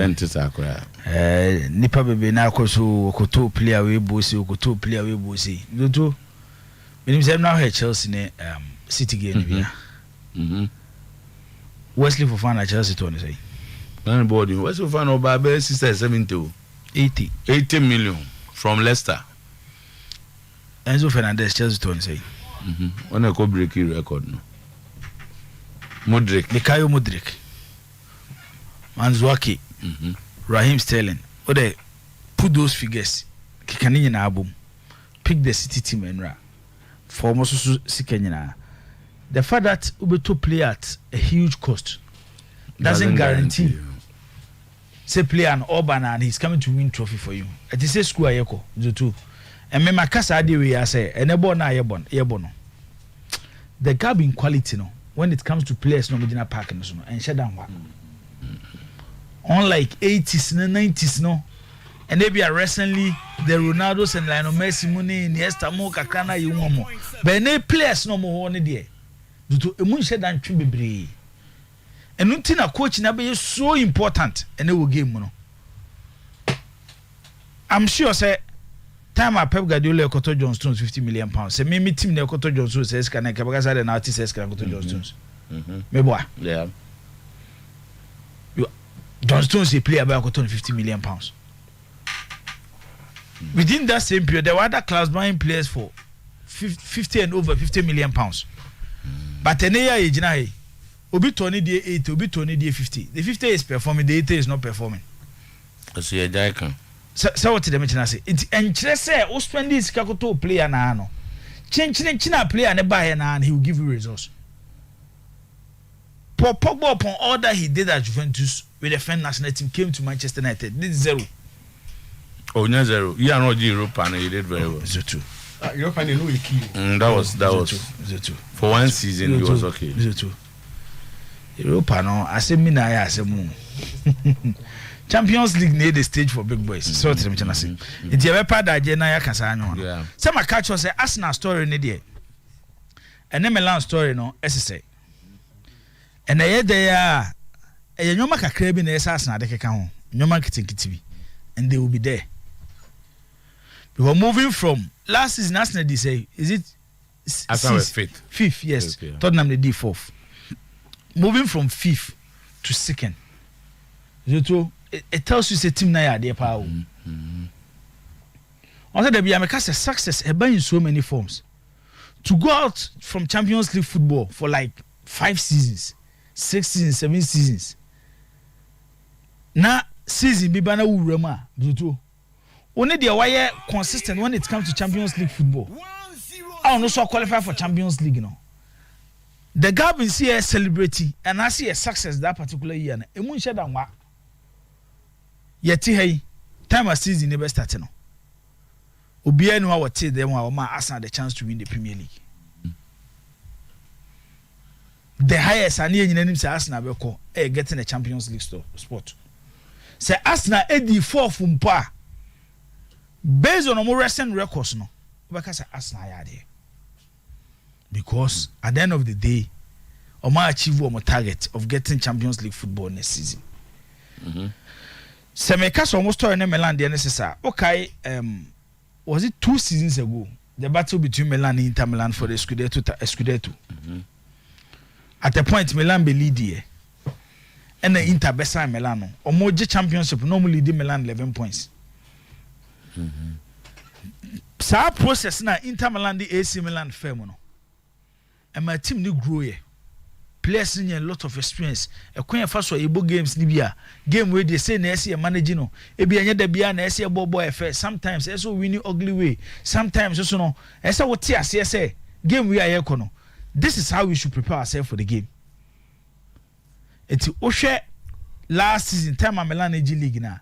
Nipa baby now koto player we bossy koto player we bossy. Do when you now here Chelsea City game Wesley Fofana Chelsea to say. Man body Wesley Fofana Babe sister 80 million from Leicester. Enzo Fernandez Chelsea to say. On a break record no. Mikayo Modric. Manzouaki. Raheem Sterling. Ode put those figures. Kikani na album. Pick the City team and ra. For most Sikanyana. The fact that Ubeto play at a huge cost doesn't guarantee. Say play an Urban and he's coming to win trophy for you. It is a school ayeko Zutu. And me makasa adi we say enebo na yebon. The gap in quality no when it comes to players no Medina Park no and shut down. Unlike 80s and 90s no. And they be recently the Ronaldos and Lionel Messi money in Iniesta mo kakana you mo. But any players no more one there. To emu shedan twi bebre enu ntina coach na be so important and they will game no. I'm sure say time a Pep Guardiola Koto John Stones 50 million pounds say me team na Koto John Stones says can ka baka say na artist says can Koto John Stones me boy yeah John Stones a player about Koto 50 million pounds within that same period there were other class buying players for 50 and over 50 million pounds. But Tenea age na obi Tony dey 80, obi Tony dey 50. The 50 is performing, the 80 is not performing. So you die can. So what the mention say? It enchre say o spend this kakoto player na no. China player na buy na and he will give you results. Pogba upon all that he did at Juventus with the French national team came to Manchester United. This is 0. Oh, no 0. You are not Europe and he did very well. It's 2. Europe and no key. That was 2. For one season he was okay. 2. Europe no I say me na I say mu. Champions League need the stage for big boys. So what them chana say. It you ever da je na ya kasa anyo no. Yeah. Say my catch say Arsenal story ne there. And then Milan story no say. And there nyoma kakra bi na esa Arsenal de keka ho. Nyoma kitinkiti bi. And they will be there. We were moving from last season Arsenal they say is it Arsenal was fifth, yes. Okay. Tottenham they did 4th. Moving from 5th to 2nd. It tells you say team na ya dey power. Also there be a success in so many forms. To go out from Champions League football for like 5 seasons, 6 seasons, 7 seasons. Na season bi bana wurama Only the why consistent when it comes to Champions League football. I don't also qualify for Champions League, The gap is here celebrating and I see a success that particular year. Emun share than what? Yet hey, time of season never started. No. Obiya no what tell them how ma Arsenal the chance to win the Premier League. The highest and here in say Arsenal be call getting a Champions League spot. Say Arsenal edi 4 from par. Based on our recent records, no, because Arsenal are there. Because at the end of the day, Oma achieve our target of getting Champions League football next season. So me cast almost story in Milan the necessary. Okay, was it 2 seasons ago? The battle between Milan and Inter Milan for the Scudetto. At the point Milan be lead here, and the Inter beside Milano. Omoje championship normally lead Milan 11 points. Sa process na Inter Milan the AC Milan firm no. And my team ni grow here. Players need a lot of experience. A queen first for Igbo games ni bia. Game where they say na see managing no. E bia nya da bia na see bobo affair. Sometimes also winning ugly way. Sometimes also no. Esa what tia say game we are here no. This is how we should prepare ourselves for the game. It's Oshe last season time Milan AG League na.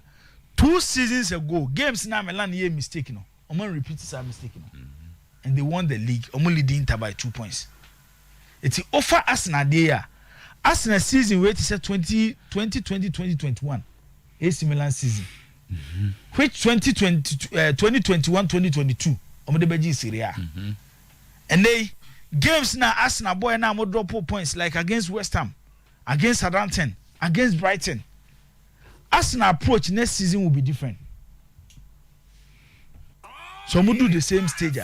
2 seasons ago, games now Milan here mistake no. Oman repeats that mistake no. And they won the league. Oman lead Inter by 2 points. It's offer Arsenal there. Arsenal season where it said 2020-2021. AC Milan season. Which 2021-2022 Oman the Beji Serie A. And they games now Arsenal boy now more drop 4 points like against West Ham, against Southampton, against Brighton. Arsenal approach next season will be different. So we do the same stage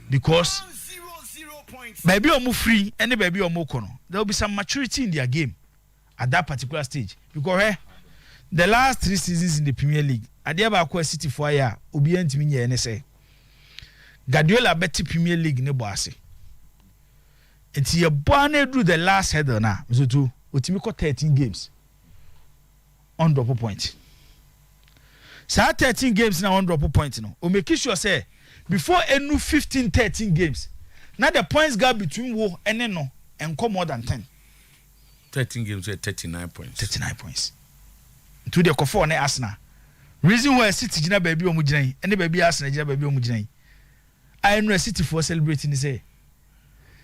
because baby omo free and baby omo kono. There will be some maturity in their game at that particular stage because the last 3 seasons in the Premier League, Adiaba Akwa City for ya obi antimi nye ne say Guardiola better Premier League ne boase. It's your born do the last header na so to otimi ko 13 games. On drop point. So 13 games now on drop point no. O make sure say before enu 15-13 games. Now the points gap between wo and no and come more than 10. 13 games at 39 points. 39 points. To the Kofo ne Arsenal. Reason why City jina baby omo jina and the baby Arsenal jina baby omo jina. I know City for celebrating say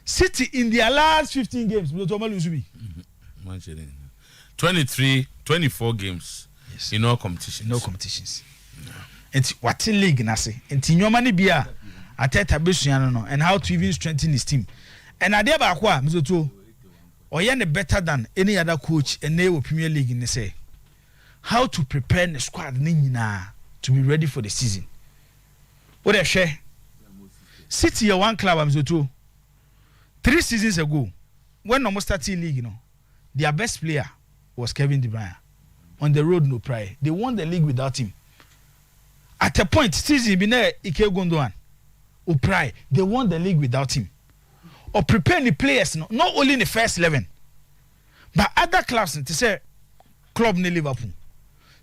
City in their last 15 games we to lose be. 24 games. Yes. In all competitions. No competitions. No. And what league na say? And nyoma ni bia ateta besuano no and how to even strengthen his team. And ade ba kwa mzoto oye better than any other coach and they will Premier League in say how to prepare the squad ni nyina to be ready for the season. What they share City your one club mzoto 3 seasons ago when almost starting league their best player was Kevin De Bruyne. On the road, no pride. They won the league without him. At a point, season been Ike Gondoan. Or pride. They won the league without him. Or prepare the players, not only in the first 11, but other clubs. To say, club ne Liverpool.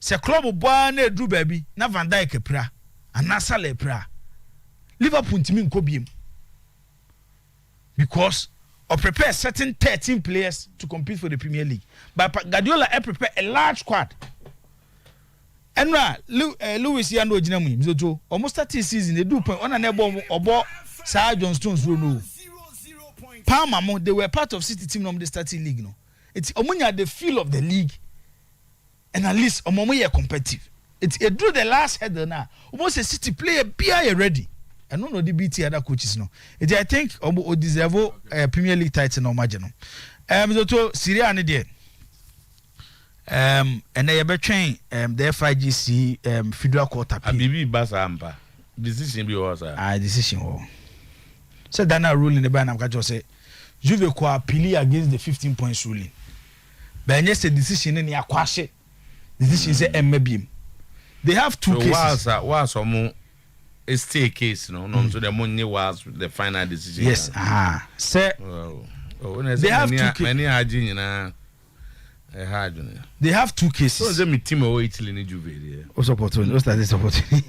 Say club Boane Drew baby. Na Van Dijk pra. And na Salah pra. Liverpool to me nkobi. Because or prepare certain 13 players to compete for the Premier League. But Guardiola prepare a large squad. And Luis Yando Jinami, Zoto, almost 30 season, they do point on an elbow or Sir John Stones no. Palmer, they were part of City team of the starting league. No, it's Omunya the feel of the league, and at least Omoya competitive. It's a drew the last header now. Almost a City player be ready. I don't know the BT other coaches no. It I think Obo deserve Premier League title no margin. So Syria and there. And they be train the FIGC federal court appeal. Abibi basa ampa. Decision be was decision ho. So Dana ruling the ban am just say Juve ko appeal against the 15 points ruling. But yes the decision in akwashe. Decision say MBM. They have 2 cases. Was some a stay case, no, so the money was the final decision. Yes, sir. They have 2 cases. Many hygiene They have 2 cases. So they me team away Italy in Juve. What's opportunity? What's that? This opportunity.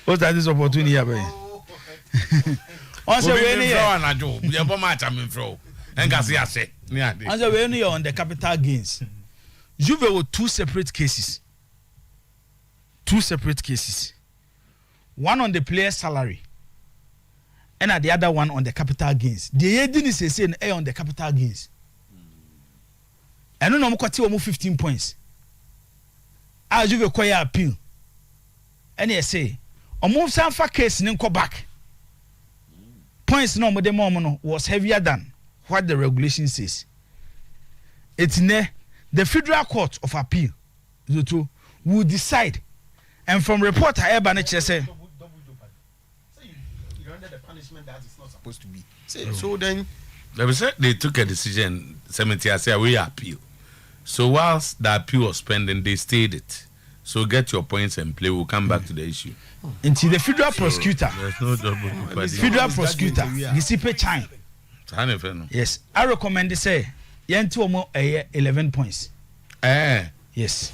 What's that? This opportunity, boy. Also, when you are on the capital gains, Juve with 2 separate cases. 2 separate cases. One on the player's salary, and the other one on the capital gains. The heading is saying A on the capital gains. And no more 15 points. I Juve acquire appeal. And you say, almost some case in go back. Points no more the moment was heavier than what the regulation says. It's the Federal Court of Appeal will decide. And from report I ever say you're under the punishment that is not supposed to be. So then they took a decision. Cemetery say we appeal. So whilst the appeal was pending, they stayed it. So get your points and play. We'll come back to the issue. Until the federal prosecutor, there's no double. Federal prosecutor, Gisipe Chine. Yes, I recommend they say Yanti 11 points. Yes.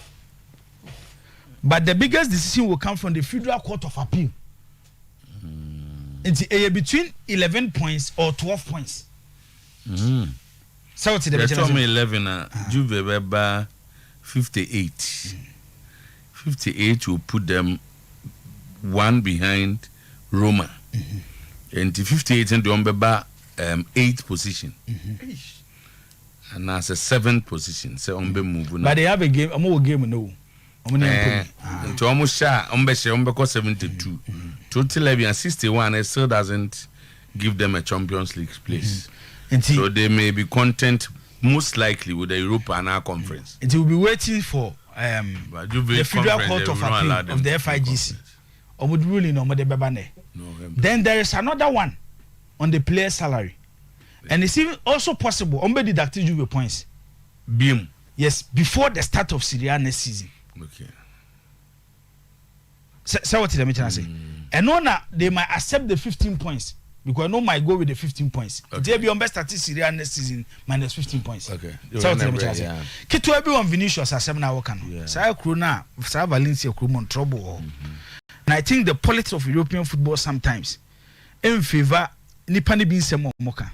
But the biggest decision will come from the Federal Court of Appeal. It's between 11 points or 12 points. So what's the told me 11. Juve Weber 58. 58 will put them 1 behind Roma. And the 58 and the Umbeba 8th position. And that's a 7th position. So Umbe move. But they have a game. A more game no. To almost share Umbe 72. Total 61. It still doesn't give them a Champions League place. So they may be content most likely with the Europa Conference. It will be waiting for the Federal Court of Appeal of the FIGC. Then there is another one on the player's salary. And it's even also possible Ombe deducted Juve points. Beam. Yes, before the start of Serie A next season. Okay. So what did I say? And no, they might accept the 15 points. Because no might go with the 15 points. They be on best start Serie A next season minus 15 points. Okay. So what did I say? Kitu everyone Vinicius as 7 hour can. Sa Krona, Sa Valencia Krumon trouble. And I think the politics of European football sometimes in favor Nipani bin Semo Moka.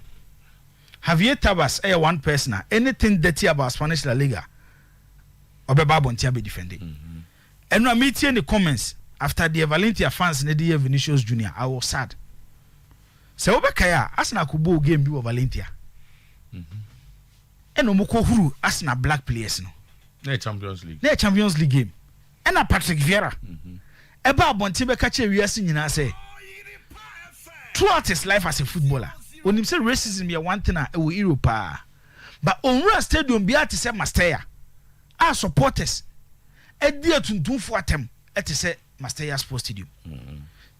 Javier Tabas, one person, anything dirty about Spanish La Liga, Obeba Bontia be defending. And I meet in the comments after the Valencia fans in the year Vinicius Jr., I was sad. So Obekaya, Asna Kubo game be Valencia. And Omoko Huru, Asna black players. No Champions League. No Champions League game. And a Patrick Vieira. Eba Bontibe Kache Riasin, you know, say, throughout his life as a footballer, when him say racism be one thing in Europe, but on Rua Stadium be to say Masteya. Our supporters, a dear to do for them, at to say Masteya Sports Stadium.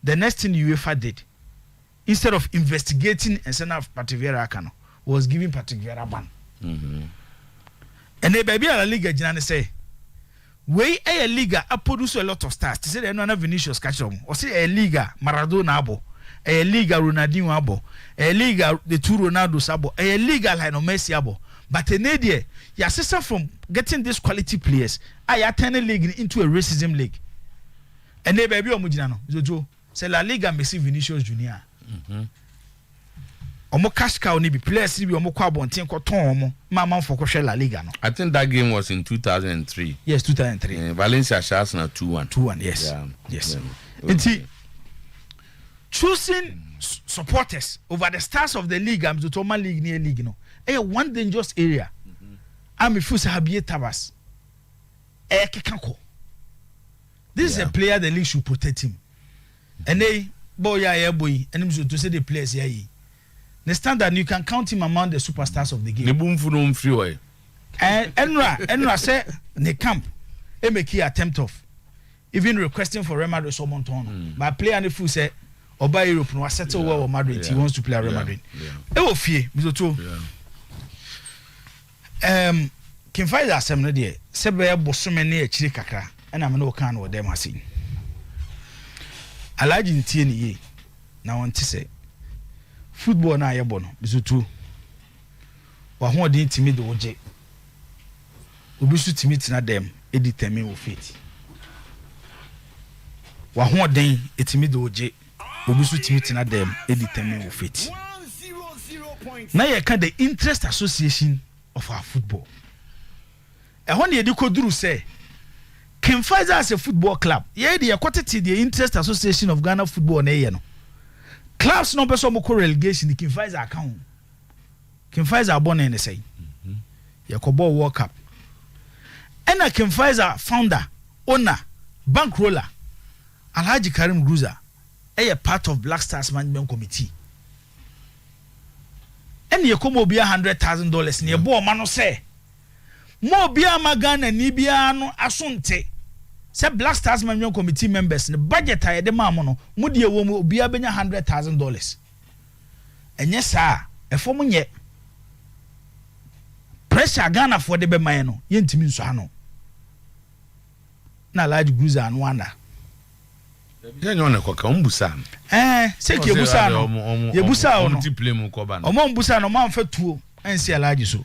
The next thing UEFA did, instead of investigating and sending off Patrick Vieira Akano, was giving Patrick Vieira ban. And they baby a Liga Janane say, we a Liga produce a lot of stars. To say they no Vinicius catch them, or say a Liga Maradona abo. A Liga Ronaldinho abo, a Liga the two Ronaldo sabo, a Liga like no Messi abo. But a Nadia, your sister from getting these quality players, I turn a league into a racism league. And they baby omujinano, Jojo, say La Liga Messi Vinicius Junior. Omo cash cow ni be players be omo kwa bonten ko ton omo mama for ko La Liga no. I think that game was in 2003. Yes, 2003. Valencia Sharks na 2-1. 2-1, yes. Yeah. Yes. Yeah. Choosing supporters over the stars of the league, I'm the Toma League near league, no. One dangerous area. I'm a Fusa Habie Tabas. Kekanko. This is a player the league should protect him. And they boy, and him to say the players, the standard you can count him among the superstars of the game. The boom for no free. And Enra say the camp, make attempt of even requesting for Real Madrid Somonton. But player and the Fu say. Oba Europe no settle well Madrid. He wants to play Real Madrid. E wo fie Mizoto. Can find that some there. Sebe bosome na akiri kakra. Na me no kan wo dem asin. Alaji ntie ni ye. Na won ti say football na ye bo no Mizoto. Wa ho de ntimi de woje obi so timi tina dem e determine wo fate wa ho den etimi de oje obi so timi tina dem e determine wo fate na ye ka the interest association of our football e ho ne ye di koduru say King Faisal as a football club ye de yakotete the interest association of Ghana football na ye no clubs no person mo relegation the King Faisal account King Faisal born in the say yakobo World Cup ena King Faisal founder owner bankroller Alhaji Karim Gruza part of Black Stars management committee ena yakomo obi $100,000 ne bo ma no say mo bia magana ni bia no asonte say Black Stars management committee members ne budget aye de maamo no mo de ewo mo bia benya $100,000 enye saa efo mo nye pressure Ghana for de be man no yentimi nso ano na large Gruza no anda yenyo ne koka umbusa se ke busa no ye busa no multiple mu ko ba no o mbusa no ma mfa tuo ensi large so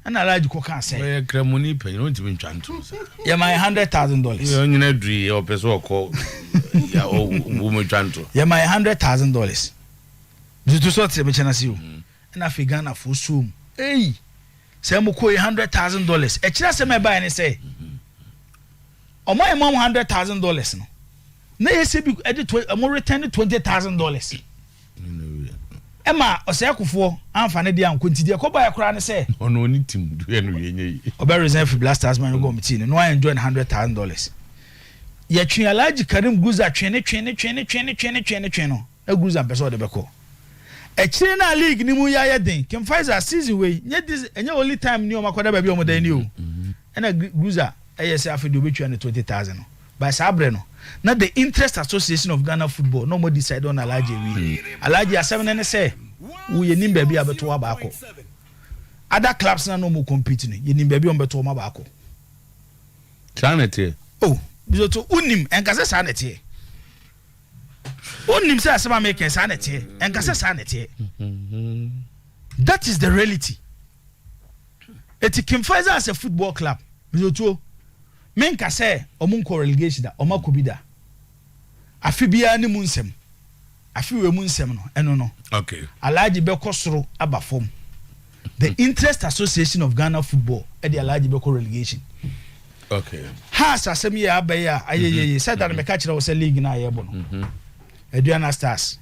na large koka say we kremoni panyin o ntimi ntwanto ye my $100,000 ye onyina dri ye opeso okọ ya o mu ntwanto ye my $100,000 zitu so te me chana si o na fi Ghana for sum say mo ko $100,000 e kira say me buy ne say o mo $100,000 no na yesi bi e de mo return $20,000 Emma Osekufo amfane de ankonti de ko buy kura ne say ono oni tim du ye no yenye oba reserve Black Stars man go committee no I enjoy $100,000 ye twen Alhaji Karim Gruza twen no e Gruza person de beko e kire na league ni mu ya den King Faisal season we nye this enye only time ni o makoda ba bi o mo dan ni o na Gruza say afi do betwa ne $20,000 no by sabre no na the interest association of Ghana football no more decide on Alhaji we Alhaji A7 ne say we nim ba bi abeto abako other clubs na no more compete ni ye nim ba bi on beto ma abako sanete bizoto unim enkase sanete unim say asema make sanete enkase sanete that is the reality eti King Faisal as a football club bizoto menka say omunko relegation da omakobida afi bia ni munsem afi we munsem no eno no okay Alhaji bekosoro abafom the interest association of Ghana football e the Alhaji beko relegation okay has asem ye abaya ayeye said that meka kire wo say league na ayebo no Aduana Stars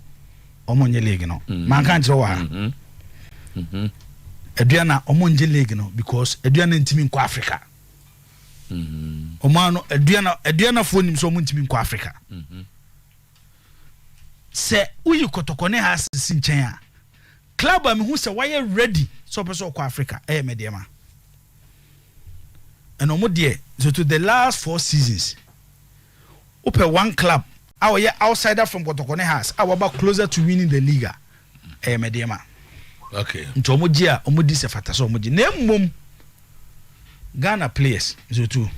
omonye league no man kan kire wo ha Aduana omonje league no because Aduana ntimi nko Africa omano Aduana fo nim so muntimi nko Africa se uyi kotokone has sinchen a club am hu se why ready so person ko Africa mediama and omo de so to the last 4 seasons open one club our outsider from kotokone has our back closer to winning the league mediama okay nto omo ji a omo di se fata so omo ji na mmom Ghana players so too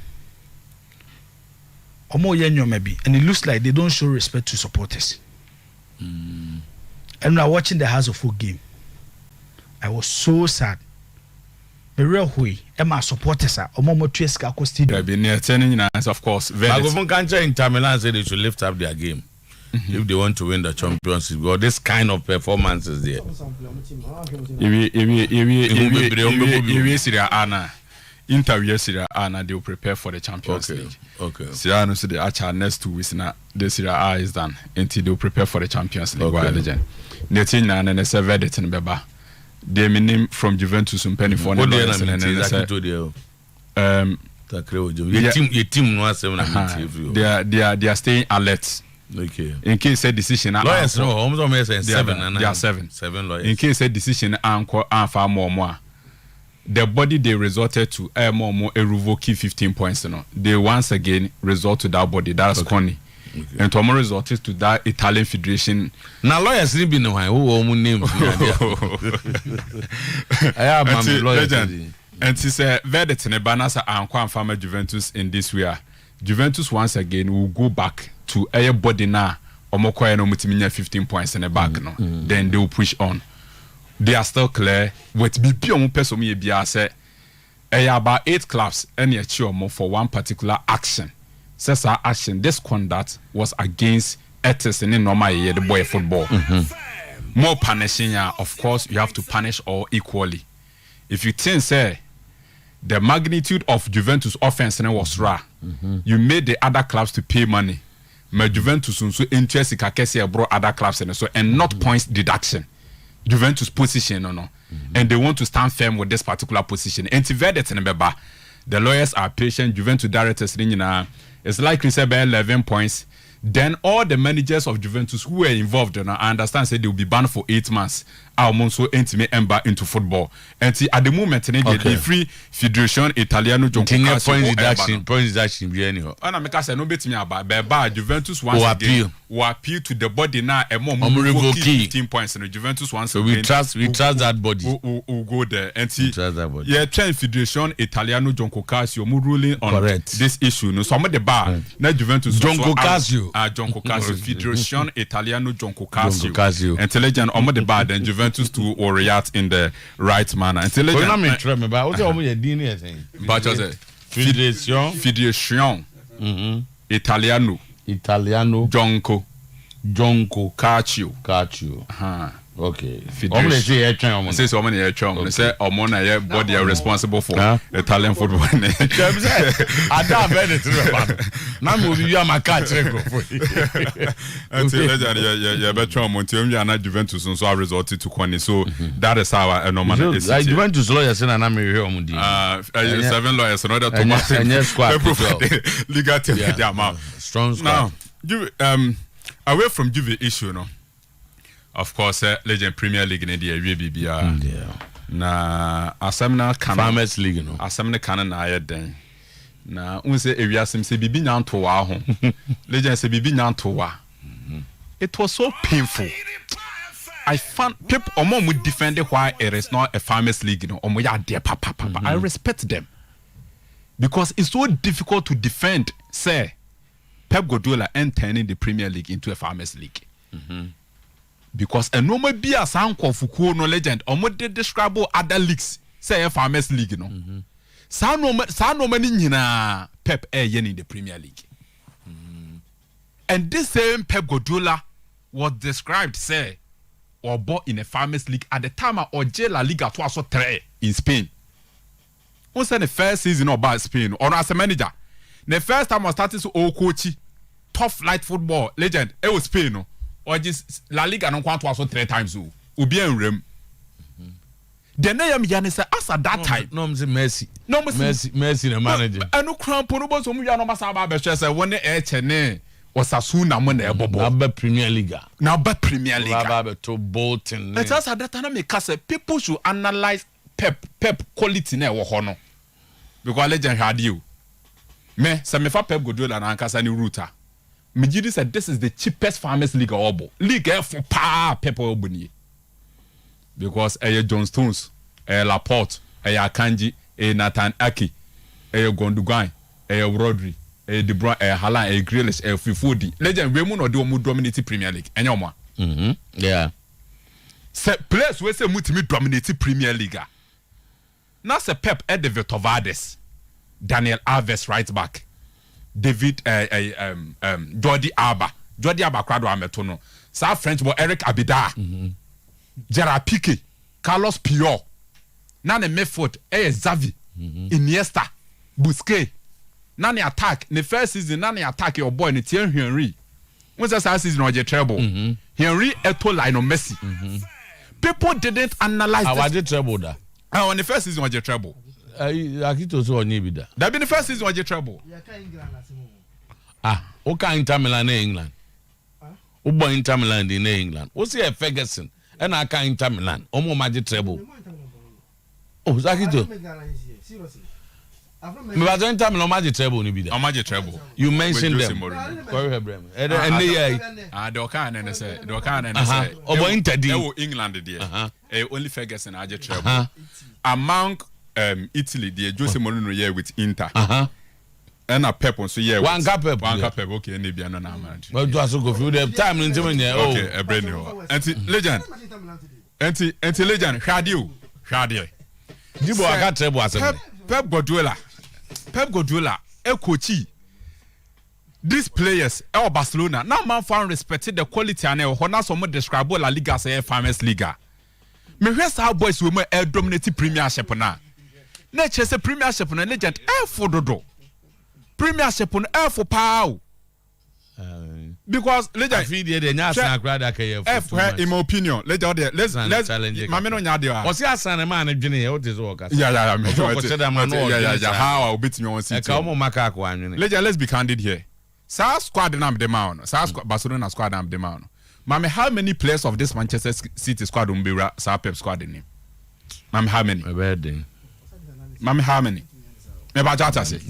omo ye nyoma bi and it looks like they don't show respect to supporters. And when I was watching the House of Folk game, I was so sad. The real way, my supporters are Omo Tueska Ko Stadium. They've been turning of course. Magofon Kancha in Tamilan said they should lift up their game if they want to win the championship. Because this kind of performances there. They will prepare for the Champions League. Okay. Sierra so the actual next 2 weeks now. The Serie A is done until they will prepare for the Champions League. Okay. Netin na and se verdict in Beba. They mean from Juventus and Penny for your team no they are staying alert. Okay. In case a decision lawyers no almost say 7 and they are 7 lawyers. In case a decision and far more. The body they resorted to more a revoke 15 points. They once again resort to that body. That's Connie. Okay. And tomorrow resorted to that Italian Federation. Now lawyers need be no who name. I have lawyers. And she said verdict in a banasa and farmer Juventus in this way. Juventus once again will go back to a body now or more 15 points in the back. Then they will push on. They are still clear with BP on person me be say about 8 clubs and more for one particular action. Says our action, this conduct was against ethics in normal year the boy football. More punishing, of course, you have to punish all equally. If you think, say, the magnitude of Juventus offense was raw, you made the other clubs to pay money. My Juventus so interest brought other clubs and not points deduction. Juventus position and they want to stand firm with this particular position. And to verdict in the lawyers are patient. Juventus directors it's likely say 11 points. Then all the managers of Juventus who were involved, I understand, said they will be banned for 8 months. Also intimate ember into football. And at the moment, the free Federation Italiano John point deduction be anyhow. And I make us no bet me about Juventus once again will appeal to the body now and more 15 points in Juventus once so again. We trust that body. We'll go there and see. Trust that body. Yeah, Federation Italiano John Cocasio ruling on this issue. No, some of the bar na Juventus John Cocasio. John Cocasio Federation Italiano John Cocasio. Intelligent on the bar then Juventus to react in the right manner. Intelligent. Federation Italiano Jonco Caccio. Okay. Federation. Say so many say Omona body are responsible for Italian football. I don't bet it. Now we are my catch record. Until better Montium and Juventus so I resorted to Kwani. So that is how I normally I Juventus lawyers and I'm here on 7 lawyers in order to match legal strong now away from Juve issue of course legend Premier League in the BBR na asamna kan Farmers League asamna kan na ayeden na unse ewiasem se bibi nyanto wa ho legend se bibi nyanto wa it was so painful. I found people omo mu defend why it is not a Farmers League omo ya there papa. I respect them because it's so difficult to defend say Pep Guardiola turning the Premier League into a Farmers League. Because a normal be a sound of no legend or more describe other leagues say a Farmers League sound no many Pep in the Premier League. And this same Pep Guardiola was described say or bought in a Farmers League at the time or La Liga to also 3 in Spain. What's the first season about Spain or as a manager? The first time I started to coach top flight football legend it was Spain or just La Liga no kwant also 3 times obi en rem then I am yan say as at that time no Messi the manager anu crampo no bo so mu ya no masa ba be say won e chene Osasuna mo na ebobo na ba Premier League ba to Bolton let us at that time make say people should analyze Pep quality na wo ho no because legend had you me say me fa Pep Guardiola na ankasa ni router Mijidi said this is the cheapest Farmers League obo. League for Pep Obuni. Because John Stones, Laporte, Akanji, Nathan Aki, Gondugan, Rodri, De Bruyne, Haaland, Grealish, Fifudi. Legend Raymond or do mu dominate Premier League. Anyoma. Yeah. Se players we say mutimi dominate Premier League. Now se Pep the Vetovades. Daniel Alves right back. David Jordi Alba kwado ametono sa French boy Eric Abidal Gerard Piqué Carlos Puyol na ne midfield Xavi Iniesta Busquets na ne attack ne first season na ne attack your boy ne Thierry Henry when that season was treble Henry eto Lionel Messi people didn't analyze our treble da on the first season was treble Akito so onye bi da. That been the first season was trouble. Okay Inter Milan in England. Ubo Inter Milan in England. O see Ferguson and aka Inter Milan. Omo magic treble. Oh, Akito. Seriously. Me ba Inter Milan magic treble ni bi da. Magic treble. You mentioned them. Correct Brem. And the Okan and say, the Okan and say. Obo Inter di. England there. Only Ferguson magic treble. Among Italy, the Jose Mourinho here with Inter. And a Pep on so yeah. One Pep. Okay, and maybe another man. But to also go through the time in time yeah. Okay, a brand new. Legend. Anti legend. Shadio. Jibo aka treble asem. Pep Guardiola coachy these players Barcelona now man found respected the quality and honor some describe La Liga say famous Liga me hear how boys we dominate Premiership na chese Premiership na legend for dodo Premiership na for power because legend feel the nyasa grada kay in my opinion let's mama no nya dey o si asan man adwene ye what is work yeah how obit me on see legend let's be candid here squad na am dem on Barcelona squad am dem on mama how many players of this Manchester City squad umbira Pep squad in him mama how many mama how many me ba jata say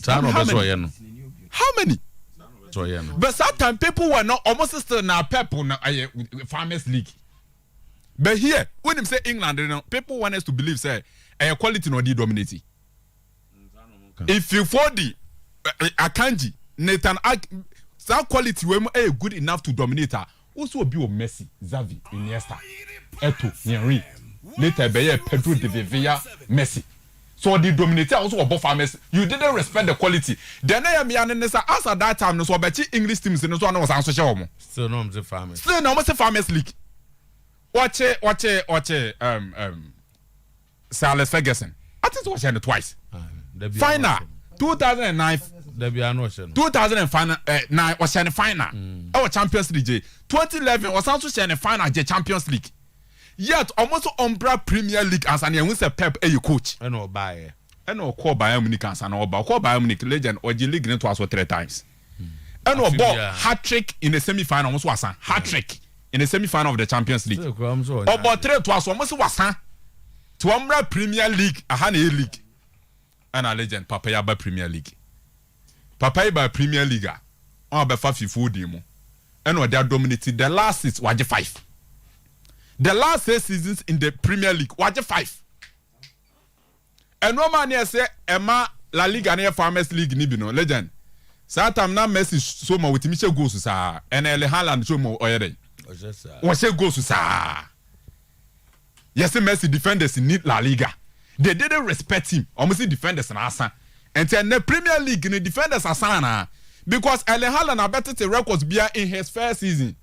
how many but sometimes people were not almost still now Pep on Farmers League. But here, when him say England, people want us to believe say quality no dominating. If you for the Akanji, Nathan, that quality we good enough to dominate her. Also be of Messi, Xavi, Iniesta, Eto'o, Henry. Later be Pedro de Villa, Messi. So the dominator also above farmers. You didn't respect the quality. Then I am as at that time, so bet English teams in the one was answer show. Still no farmers. Still no farmers league. Watch it. Sir Alex Ferguson. I think watch it twice. Final 2009. 2009 was the final. Our Champions League. 2011 was also the final the Champions League. Yet almost umbra Premier League as an win say Pep a coach. And no buy. And no call Bayern Munich as an oba. Call Bayern Munich legend or G League net was 3 times. And no ball hat trick in the semi-final almost was a hat trick in the semi-final of the Champions League. About 3 was almost was to umbra Premier League a Hane League. And a legend Papaya by Premier League. Papaya by Premier League. On be 5 demo. And what they dominated the last 6 was 5. The last 6 seasons in the Premier League, watch 5. And no man here say Emma La Liga near Farmers League ni no legend. Satam na Messi so ma with Michel goes sa and Haaland so mo oyere. Was say goes sa. Yes, Messi defenders in La Liga. They didn't respect him. Almost defenders na asa. And then the Premier League the defenders asana because Haaland are better to records be in his first season.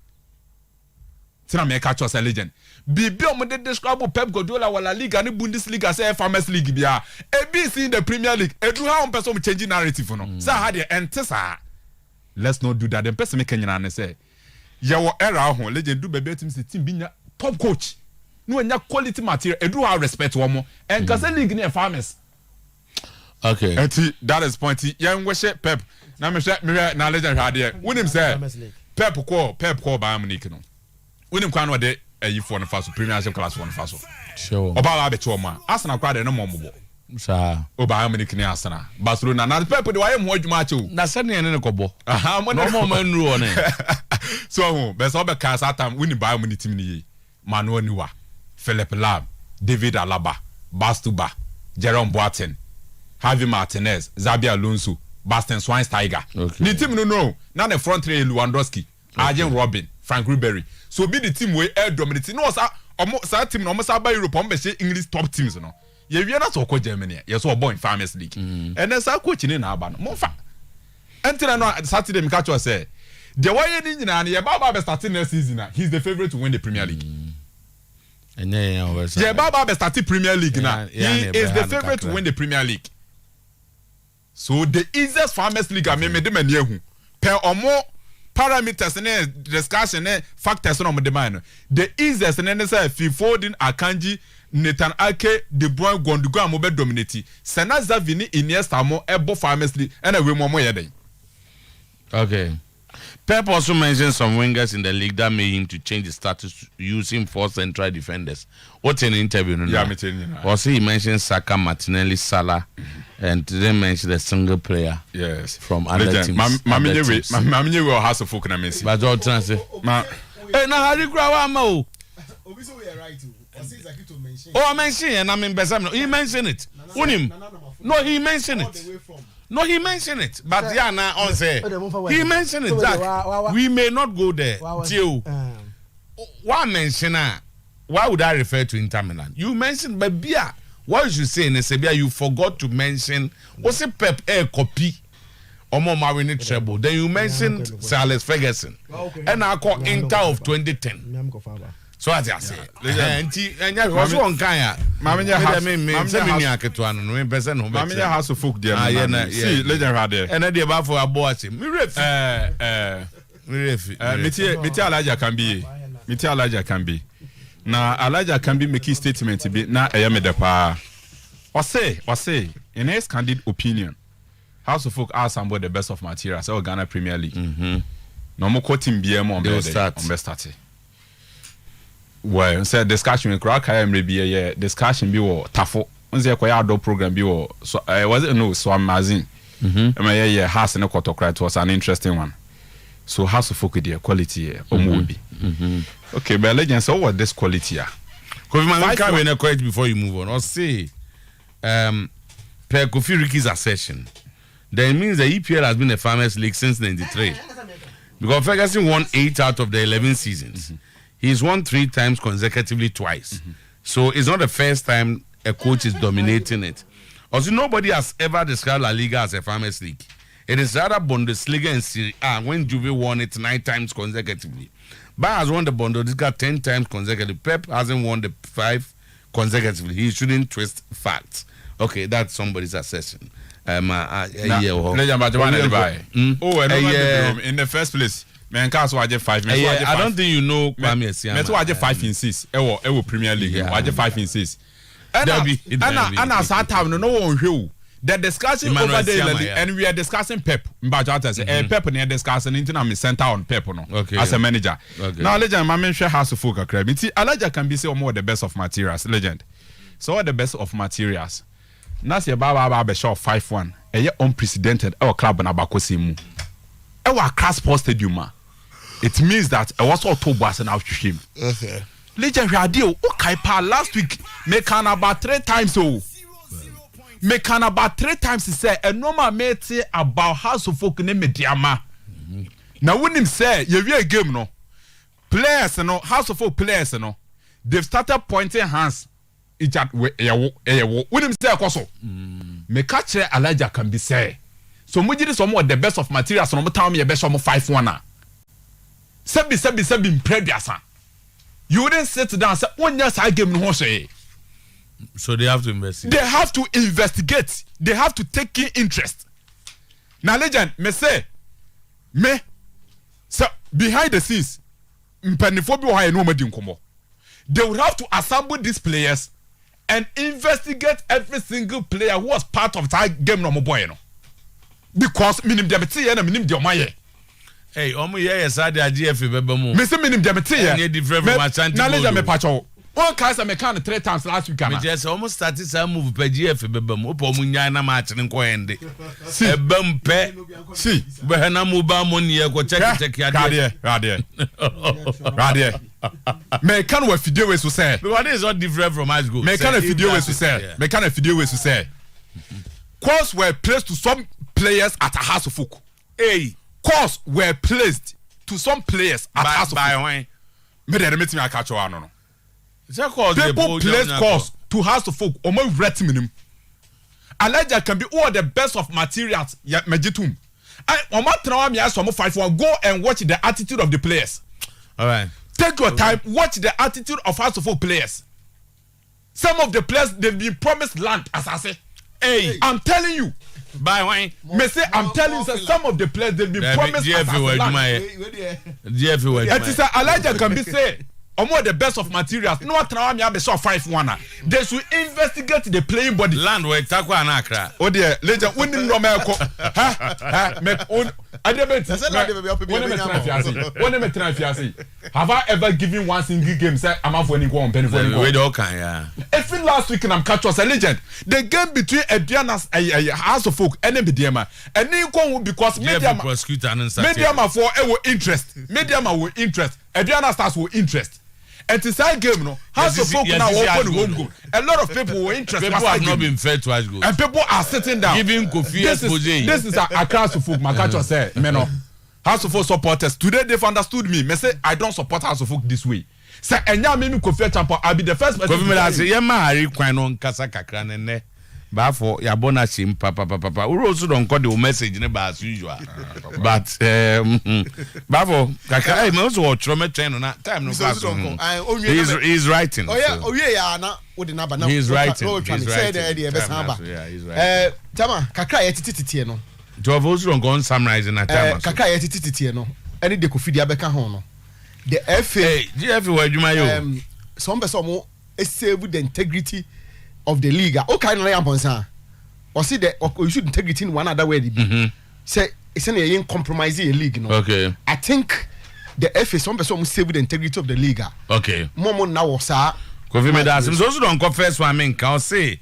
Tina me catch us a legend. Bibi omode describe Pep Guardiola wala Liga ni Bundesliga say Farmers League bia. ABC in the Premier League. Edu how on person change narrative no. Say how dey enter. Let's not do that. The person make Kenya na say. Ya wo era ho legend do bebe team say team bi nya top coach. No nya quality material. Edu how respect wo mo. En kase league ni Farmers. Okay. And that is point. Ya ngwe Pep. Na me na legend ha dey. When him say Pep call Bayern Munich no. When him kwan wade ayi for no faso Premiership class for no faso. Sure. Oba wa be choma. Arsenal kwa de no momobo. Sa. Oba Munich ni Arsenal. Barcelona na Pep de wa yem ho adwuma achew. Na se ne ne kobo. Aha, mo no mo manru one. So be so be ka satam win Bayern Munich team ni yi. Manuel Neuer, Philipp Lahm, David Alaba, Bastuba, Jerome Boateng, Javi Martinez, Xabi Alonso, Bastian Schweinsteiger. Okay. The team no. Na the front three Lewandowski, Arjen Robben, Frank Ribery. So be the team we air dominate. No, sa team no almost about Europe on be English top teams no. Ye we na so ko Germany. Ye so boy in Farmers League. And then sa coach ni na aba no. Mo fa. Until no Saturday me catch us say the way ni nyina na ye baba be starting next season na. He's the favorite to win the Premier League. Yeah, baba be starting Premier League na. He is the favorite to win the Premier League. So the easiest Farmers League me de mani ehu. Per omo parameters and discussion and factors on the mind. The easiest and then say Foden, Akanji, Nathan Ake, De Bruyne, Gundogan mo be dominate. Sana Xavi, Iniesta mo ebo Farmers League and we mo yede. Okay. Pep also mentioned some wingers in the league that made him to change his status to using 4 central defenders. What's in the interview? Yeah, I'm telling you. Also, he mentioned Saka, Martinelli, Salah, and then mentioned a single player. Yes. From other teams. Mammy will have a folk na Messi. But all transit. Hey, now how do you grow up, Mo? Oh, I mentioned, and I'm in Besam. He mentioned it. No, he mentioned it. No, he mentioned it, but yeah, now on say he mentioned it. Zach, we may not go there. Till why mention? Why would I refer to Inter Milan? You mentioned, but Bia, what you should say in Sebia, you forgot to mention what's a Pep air copy or more marine treble. Then you mentioned Sir Alex Ferguson. And I call Inter of 2010. So as I say, and you was one kind. Mamma House of Folk, dear. See, Legend Radio. And I did about for a boy. Miti Elijah can be. Now Elijah can be making statement to be now. I am the pa. Or say, in his candid opinion, House of Folk are somewhat the best of materials. Or Ghana Premier League. No more quoting BM on best start. Well, say discussion with Crack. I am maybe discussion be or Tafo. On the Aquayado program be or so. I wasn't no so amazing. My house in a quarter was an interesting one. So House of Folk the quality movie. Okay, but legend, so what this quality are? Because before you move on, I'll say per Kofi Riki's assertion, that means the EPL has been a Farmers League since 93. Because Ferguson won 8 out of the 11 seasons. He's won 3 times consecutively twice. So it's not the first time a coach is dominating it. Also, nobody has ever described La Liga as a Farmers League. It is rather Bundesliga and Serie A when Juve won it 9 times consecutively. Bayern has won the Bundesliga 10 times consecutively. Pep hasn't won the 5 consecutively. He shouldn't twist facts. Okay, that's somebody's assertion. In the first place, man, can't watch 5 minutes. I don't think you know Kwame Asiama. Let's watch 5 in 6. Ewo Premier League. Watch 5 in 6. And as that time, no one who. The discussion over there, and we are discussing Pep. Pep and discussing internal center on Pep as a manager. Now, legend, my mention has to focus. Elijah can be say more the best of materials. Legend. So what the best of materials? Nasi Baba show 5-1. A unprecedented our club and Abakosimu. Our class sports stadium. It means that I was all told was an outstream. Legend radio. Okay, last week make about 3 times so. Me can about 3 times say a normal mate about House of Folk name Mediama. Now when him say you a game no players no House of Folk players no they've started pointing hands each at when him say koso me catch Elijah can be say so we did some of the best of materials no time me best some 5-1 sebi previous you wouldn't sit down and say one year side game no say. So they have to investigate. They have to investigate. They have to take in interest. Now, legend, so behind the scenes, they would have to assemble these players and investigate every single player who was part of that game. Because minim diabetes and minim diamaye. Hey, yes, I did GF Bebamo. Mr. Minim diabetes. Different from my Chanti. One case I mechanic 3 times last week. I just almost started some move per GF Bebamo, Pomunyana match and Coende. See, a bumpe. See, Behanamuba Monia, go check Radia. Mekan with video is to say. But what is all different from high school? Mekan video is to say. Mekan video is to say. Calls were placed to some players at a House of Folk. Hey, calls were placed to some players at a House of Folk. Me the meeting I catch you on no. People place calls to House of Folk. Omo writing him. Elijah can be all the best of materials. Ya mejitum. I omo trawa me aso mo 5-1. Go and watch the attitude of the players. All right. Take your time. Watch the attitude of House of Folk players. Some of the players they've been promised land, as I say. Hey, I'm telling you. By why? Me say I'm telling you, sir, some of the players they've been promised land. It is Elijah can be say. Omo the best of materials. No trawa me abe so 5-1. They should investigate the playing body. Land where Takwa and Accra. Oh dear, legend winning Romeo. Have I ever given one single game? Say I'm out winning one penny for If last week I'm catch was a legend. The game between Ediana's House of Folk and Mediama. And then because Mediama for interest. Mediama will interest. Ediana stars will interest. And it's that game, no. House of Folk now open home goal. A lot of people were interested. People have not been fair to us goals. And people are sitting down. Giving Kofi this is a House of Folk. My catcher said, Meno. House of Folk supporters today they've understood me. Me say I don't support House of Folk this way. Say enya me Otuo-Acheampong, I'll be the first person. Kofi Meda say yema hari kwan no nkasa kakra ne ba for ya bona shim papa we also don't call the message ne ba as usual. But ba for kakra me also watch me train no time no pass. He's writing. Oh yeah na wo de na ba na. He's writing. He's right. Tama kakra ye tititi no. To have also gone summarize na time. Kakra ye tititi no. Any de Kofi dia beka ho no. The FA everywhere you may some person save the integrity of the league. Okay, no Acheampong. Or see that you should integrity in one other way. Say it's an compromise the league. No. Okay. I think the FA some person save the integrity of the league. Okay. Momo now sir. Kofi Meda also don't go first one. I mean, can say